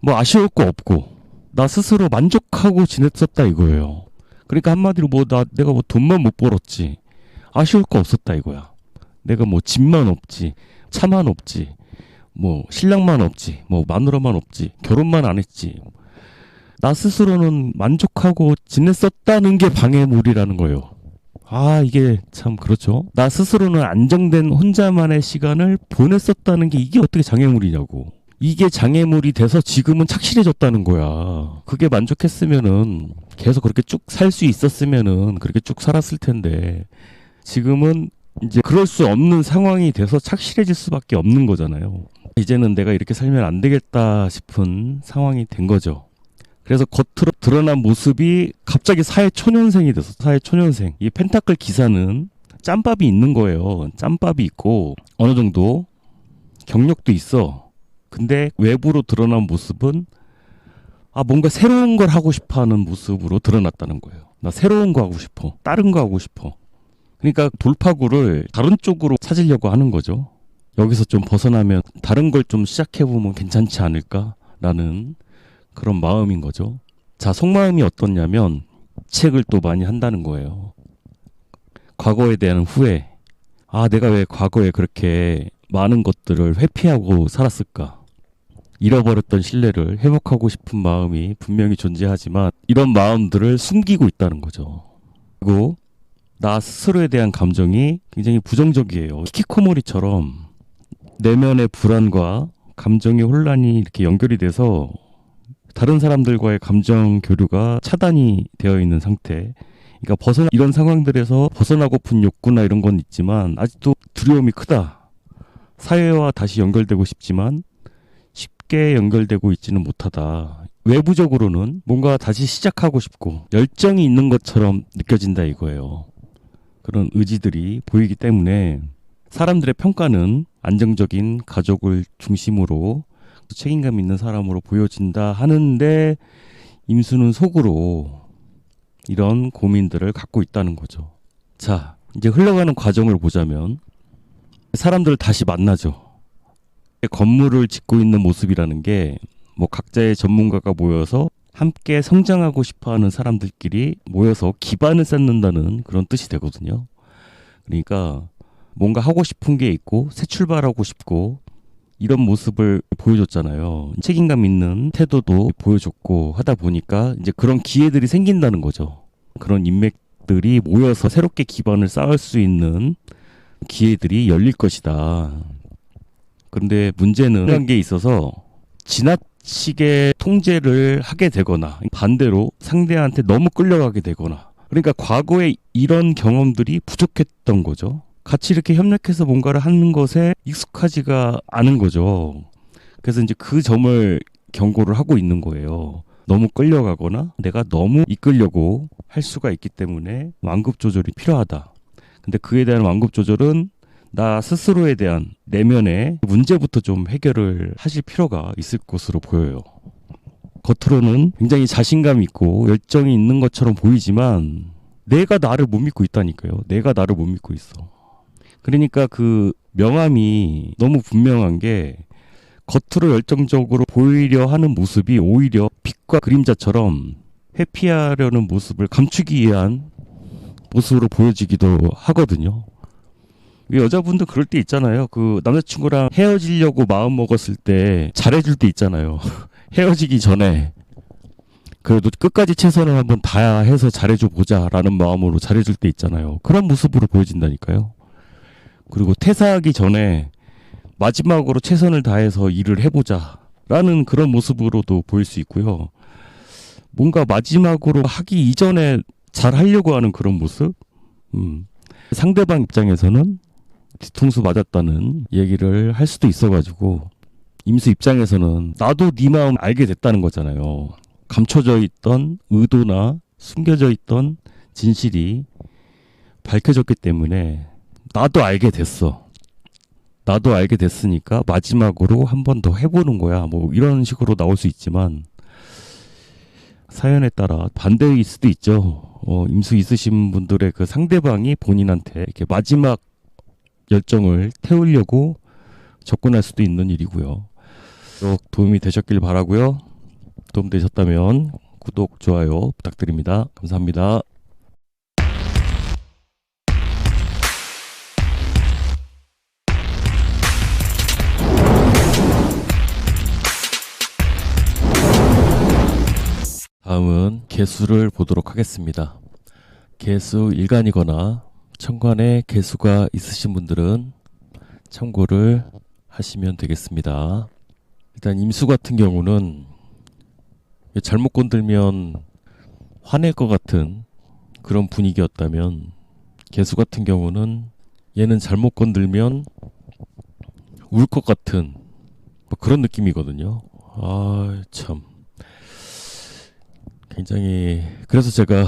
뭐 아쉬울 거 없고 나 스스로 만족하고 지냈었다 이거예요. 그러니까 한마디로 내가 뭐 돈만 못 벌었지, 아쉬울 거 없었다 이거야. 내가 뭐 집만 없지, 차만 없지, 뭐 신랑만 없지, 뭐 마누라만 없지, 결혼만 안 했지, 나 스스로는 만족하고 지냈었다는 게 방해물이라는 거예요. 이게 참 그렇죠. 나 스스로는 안정된 혼자만의 시간을 보냈었다는 게 이게 어떻게 장애물이냐고. 이게 장애물이 돼서 지금은 착실해졌다는 거야. 그게 만족했으면은 계속 그렇게 쭉 살 수 있었으면은 그렇게 쭉 살았을 텐데, 지금은 이제 그럴 수 없는 상황이 돼서 착실해질 수밖에 없는 거잖아요. 이제는 내가 이렇게 살면 안 되겠다 싶은 상황이 된 거죠. 그래서 겉으로 드러난 모습이 갑자기 사회초년생이 돼서 사회초년생. 이 펜타클 기사는 짬밥이 있는 거예요. 짬밥이 있고 어느 정도 경력도 있어. 근데 외부로 드러난 모습은 뭔가 새로운 걸 하고 싶어 하는 모습으로 드러났다는 거예요. 나 새로운 거 하고 싶어. 다른 거 하고 싶어. 그러니까 돌파구를 다른 쪽으로 찾으려고 하는 거죠. 여기서 좀 벗어나면 다른 걸 좀 시작해보면 괜찮지 않을까라는 그런 마음인 거죠. 자, 속마음이 어떻냐면 책을 또 많이 한다는 거예요. 과거에 대한 후회. 내가 왜 과거에 그렇게 많은 것들을 회피하고 살았을까? 잃어버렸던 신뢰를 회복하고 싶은 마음이 분명히 존재하지만 이런 마음들을 숨기고 있다는 거죠. 그리고 나 스스로에 대한 감정이 굉장히 부정적이에요. 히키코모리처럼 내면의 불안과 감정의 혼란이 이렇게 연결이 돼서 다른 사람들과의 감정 교류가 차단이 되어 있는 상태. 그러니까 이런 상황들에서 벗어나고픈 욕구나 이런 건 있지만 아직도 두려움이 크다. 사회와 다시 연결되고 싶지만 쉽게 연결되고 있지는 못하다. 외부적으로는 뭔가 다시 시작하고 싶고 열정이 있는 것처럼 느껴진다 이거예요. 그런 의지들이 보이기 때문에 사람들의 평가는 안정적인 가족을 중심으로 책임감 있는 사람으로 보여진다 하는데, 임수는 속으로 이런 고민들을 갖고 있다는 거죠. 자, 이제 흘러가는 과정을 보자면 사람들을 다시 만나죠. 건물을 짓고 있는 모습이라는 게 뭐 각자의 전문가가 모여서 함께 성장하고 싶어하는 사람들끼리 모여서 기반을 쌓는다는 그런 뜻이 되거든요. 그러니까 뭔가 하고 싶은 게 있고 새 출발하고 싶고 이런 모습을 보여줬잖아요. 책임감 있는 태도도 보여줬고 하다 보니까 이제 그런 기회들이 생긴다는 거죠. 그런 인맥들이 모여서 새롭게 기반을 쌓을 수 있는 기회들이 열릴 것이다. 그런데 문제는 그런 게 있어서 지나치게 통제를 하게 되거나 반대로 상대한테 너무 끌려가게 되거나, 그러니까 과거에 이런 경험들이 부족했던 거죠. 같이 이렇게 협력해서 뭔가를 하는 것에 익숙하지가 않은 거죠. 그래서 이제 그 점을 경고를 하고 있는 거예요. 너무 끌려가거나 내가 너무 이끌려고 할 수가 있기 때문에 완급 조절이 필요하다. 근데 그에 대한 완급 조절은 나 스스로에 대한 내면의 문제부터 좀 해결을 하실 필요가 있을 것으로 보여요. 겉으로는 굉장히 자신감 있고 열정이 있는 것처럼 보이지만 내가 나를 못 믿고 있다니까요. 내가 나를 못 믿고 있어. 그러니까 그 명암이 너무 분명한 게, 겉으로 열정적으로 보이려 하는 모습이 오히려 빛과 그림자처럼 회피하려는 모습을 감추기 위한 모습으로 보여지기도 하거든요. 여자분도 그럴 때 있잖아요. 그 남자친구랑 헤어지려고 마음 먹었을 때 잘해줄 때 있잖아요. 헤어지기 전에 그래도 끝까지 최선을 한번 다해서 잘해줘 보자라는 마음으로 잘해줄 때 있잖아요. 그런 모습으로 보여진다니까요. 그리고 퇴사하기 전에 마지막으로 최선을 다해서 일을 해보자라는 그런 모습으로도 보일 수 있고요. 뭔가 마지막으로 하기 이전에 잘 하려고 하는 그런 모습? 상대방 입장에서는 뒤통수 맞았다는 얘기를 할 수도 있어가지고, 임수 입장에서는 나도 네 마음 알게 됐다는 거잖아요. 감춰져 있던 의도나 숨겨져 있던 진실이 밝혀졌기 때문에 나도 알게 됐어. 나도 알게 됐으니까 마지막으로 한 번 더 해보는 거야. 뭐 이런 식으로 나올 수 있지만 사연에 따라 반대일 수도 있죠. 임수 있으신 분들의 그 상대방이 본인한테 이렇게 마지막 열정을 태우려고 접근할 수도 있는 일이고요. 꼭 도움이 되셨길 바라고요. 도움 되셨다면 구독, 좋아요 부탁드립니다. 감사합니다. 다음은 개수를 보도록 하겠습니다. 개수 일간이거나 천간에 개수가 있으신 분들은 참고를 하시면 되겠습니다. 일단 임수 같은 경우는 잘못 건들면 화낼 것 같은 그런 분위기였다면, 개수 같은 경우는 얘는 잘못 건들면 울 것 같은 뭐 그런 느낌이거든요. 참 굉장히, 그래서 제가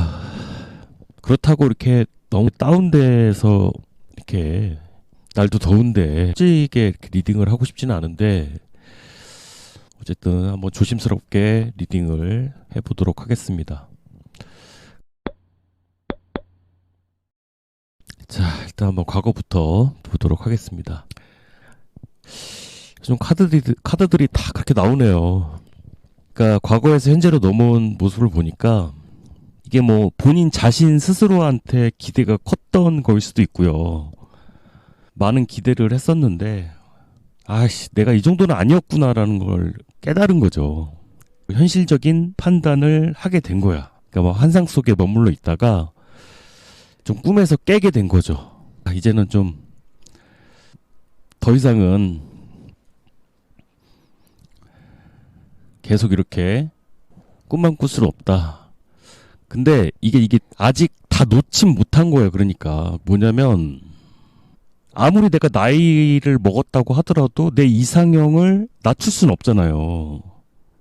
그렇다고 이렇게 너무 다운돼서 이렇게 날도 더운데 솔직하게 이렇게 리딩을 하고 싶지는 않은데, 어쨌든 한번 조심스럽게 리딩을 해보도록 하겠습니다. 자, 일단 한번 과거부터 보도록 하겠습니다. 좀 카드들이 다 그렇게 나오네요. 그러니까 과거에서 현재로 넘어온 모습을 보니까 이게 뭐 본인 자신 스스로한테 기대가 컸던 거일 수도 있고요. 많은 기대를 했었는데 내가 이 정도는 아니었구나라는 걸 깨달은 거죠. 현실적인 판단을 하게 된 거야. 그러니까 뭐 환상 속에 머물러 있다가 좀 꿈에서 깨게 된 거죠. 이제는 좀 더 이상은 계속 이렇게 꿈만 꿀 수는 없다. 근데 이게 아직 다 놓진 못한 거예요. 그러니까 뭐냐면, 아무리 내가 나이를 먹었다고 하더라도 내 이상형을 낮출 수는 없잖아요.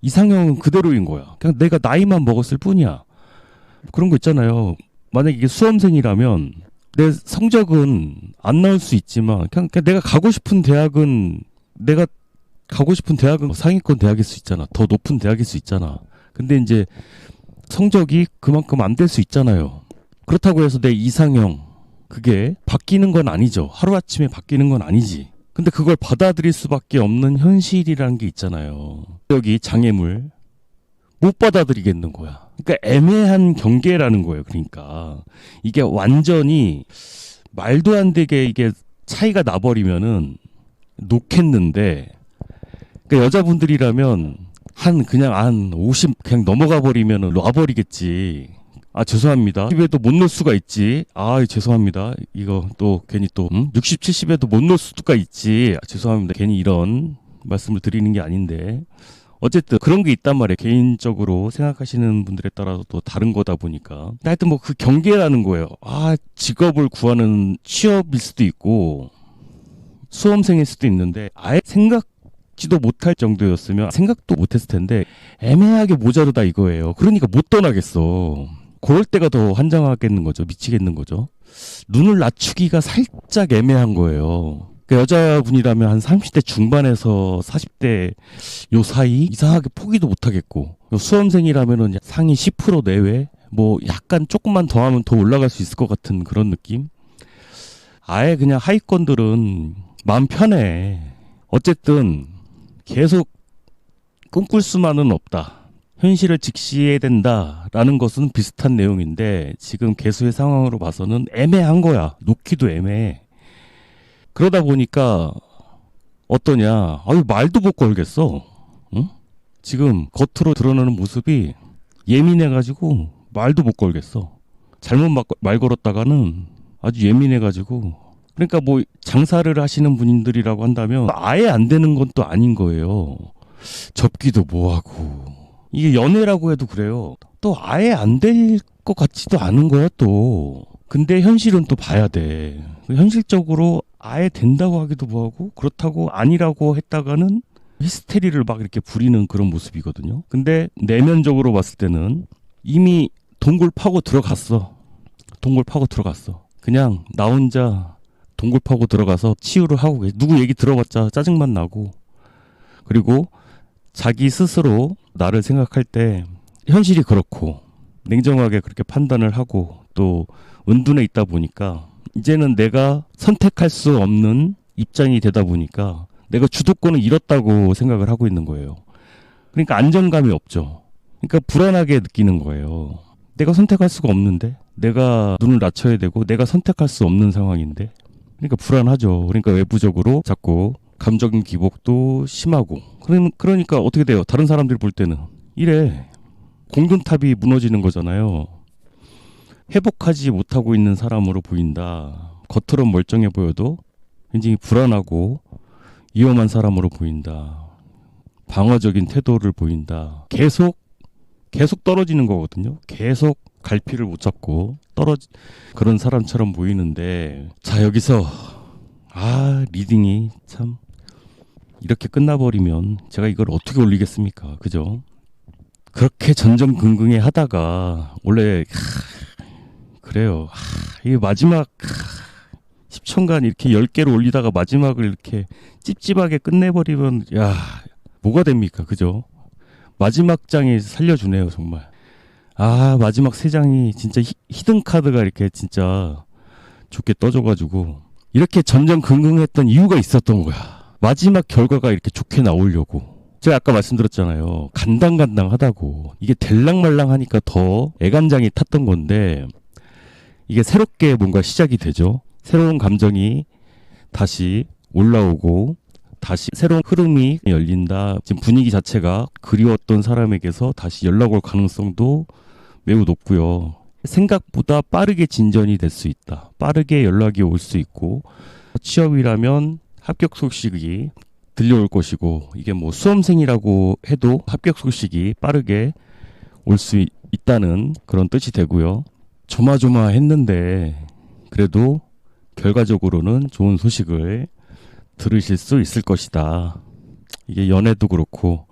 이상형은 그대로인 거야. 그냥 내가 나이만 먹었을 뿐이야. 그런 거 있잖아요. 만약에 이게 수험생이라면 내 성적은 안 나올 수 있지만 그냥 내가 가고 싶은 대학은 상위권 대학일 수 있잖아. 더 높은 대학일 수 있잖아. 근데 이제 성적이 그만큼 안 될 수 있잖아요. 그렇다고 해서 내 이상형 그게 바뀌는 건 아니죠. 하루아침에 바뀌는 건 아니지. 근데 그걸 받아들일 수밖에 없는 현실이라는 게 있잖아요. 여기 장애물 못 받아들이겠는 거야. 그러니까 애매한 경계라는 거예요. 그러니까 이게 완전히 말도 안 되게 이게 차이가 나버리면은 놓겠는데, 그러니까 여자분들이라면 그냥 50 그냥 넘어가 버리면은 놔버리겠지. 죄송합니다. 10에도 못 놓을 수가 있지. 죄송합니다. 이거 또 괜히 또 60, 70에도 못 놓을 수가 있지. 죄송합니다. 괜히 이런 말씀을 드리는 게 아닌데, 어쨌든 그런 게 있단 말이에요. 개인적으로 생각하시는 분들에 따라서 또 다른 거다 보니까. 하여튼 뭐 그 경계라는 거예요. 직업을 구하는 취업일 수도 있고 수험생일 수도 있는데, 아예 생각지도 못할 정도였으면 생각도 못했을 텐데 애매하게 모자르다 이거예요. 그러니까 못 떠나겠어. 그럴 때가 더 환장하겠는 거죠. 미치겠는 거죠. 눈을 낮추기가 살짝 애매한 거예요. 그러니까 여자분이라면 한 30대 중반에서 40대 요 사이 이상하게 포기도 못하겠고, 수험생이라면은 상위 10% 내외, 뭐 약간 조금만 더 하면 더 올라갈 수 있을 것 같은 그런 느낌. 아예 그냥 하위권들은 마음 편해. 어쨌든 계속 꿈꿀 수만은 없다. 현실을 직시해야 된다라는 것은 비슷한 내용인데, 지금 개수의 상황으로 봐서는 애매한 거야. 놓기도 애매해. 그러다 보니까 어떠냐? 말도 못 걸겠어. 응? 지금 겉으로 드러나는 모습이 예민해가지고 말도 못 걸겠어. 잘못 말 걸었다가는 아주 예민해가지고. 그러니까 뭐 장사를 하시는 분들이라고 한다면 아예 안 되는 건 또 아닌 거예요. 접기도 뭐하고. 이게 연애라고 해도 그래요. 또 아예 안 될 것 같지도 않은 거야 또. 근데 현실은 또 봐야 돼. 현실적으로 아예 된다고 하기도 뭐하고, 그렇다고 아니라고 했다가는 히스테리를 막 이렇게 부리는 그런 모습이거든요. 근데 내면적으로 봤을 때는 이미 동굴 파고 들어갔어. 동굴 파고 들어갔어. 그냥 나 혼자 동굴 파고 들어가서 치유를 하고 누구 얘기 들어봤자 짜증만 나고, 그리고 자기 스스로 나를 생각할 때 현실이 그렇고 냉정하게 그렇게 판단을 하고 또 은둔해 있다 보니까 이제는 내가 선택할 수 없는 입장이 되다 보니까 내가 주도권을 잃었다고 생각을 하고 있는 거예요. 그러니까 안정감이 없죠. 그러니까 불안하게 느끼는 거예요. 내가 선택할 수가 없는데, 내가 눈을 낮춰야 되고 내가 선택할 수 없는 상황인데, 그러니까 불안하죠. 그러니까 외부적으로 자꾸 감정의 기복도 심하고, 그러니까 어떻게 돼요? 다른 사람들이 볼 때는 이래. 공든탑이 무너지는 거잖아요. 회복하지 못하고 있는 사람으로 보인다. 겉으로 멀쩡해 보여도 굉장히 불안하고 위험한 사람으로 보인다. 방어적인 태도를 보인다. 계속 떨어지는 거거든요. 계속 갈피를 못 잡고 그런 사람처럼 보이는데, 자, 여기서 리딩이 참 이렇게 끝나버리면 제가 이걸 어떻게 올리겠습니까? 그죠? 그렇게 전전긍긍해 하다가 원래 그래요. 이게 마지막 10천간 이렇게 10개를 올리다가 마지막을 이렇게 찝찝하게 끝내버리면 뭐가 됩니까? 그죠? 마지막 장이 살려주네요, 정말. 마지막 3장이 진짜 히든 카드가 이렇게 진짜 좋게 떠줘가지고 이렇게 전전긍긍했던 이유가 있었던 거야. 마지막 결과가 이렇게 좋게 나오려고. 제가 아까 말씀드렸잖아요. 간당간당하다고. 이게 될랑말랑 하니까 더 애간장이 탔던 건데, 이게 새롭게 뭔가 시작이 되죠. 새로운 감정이 다시 올라오고 다시 새로운 흐름이 열린다. 지금 분위기 자체가 그리웠던 사람에게서 다시 연락 올 가능성도 매우 높고요. 생각보다 빠르게 진전이 될 수 있다. 빠르게 연락이 올 수 있고, 취업이라면 합격 소식이 들려올 것이고, 이게 뭐 수험생이라고 해도 합격 소식이 빠르게 올 수 있다는 그런 뜻이 되고요. 조마조마했는데 그래도 결과적으로는 좋은 소식을 들으실 수 있을 것이다. 이게 연애도 그렇고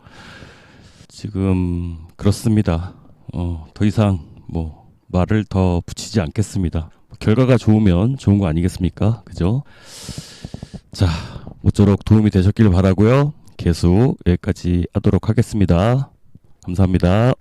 지금 그렇습니다. 더 이상 뭐 말을 더 붙이지 않겠습니다. 결과가 좋으면 좋은 거 아니겠습니까? 그죠? 자, 모쪼록 도움이 되셨길 바라고요. 계속 여기까지 하도록 하겠습니다. 감사합니다.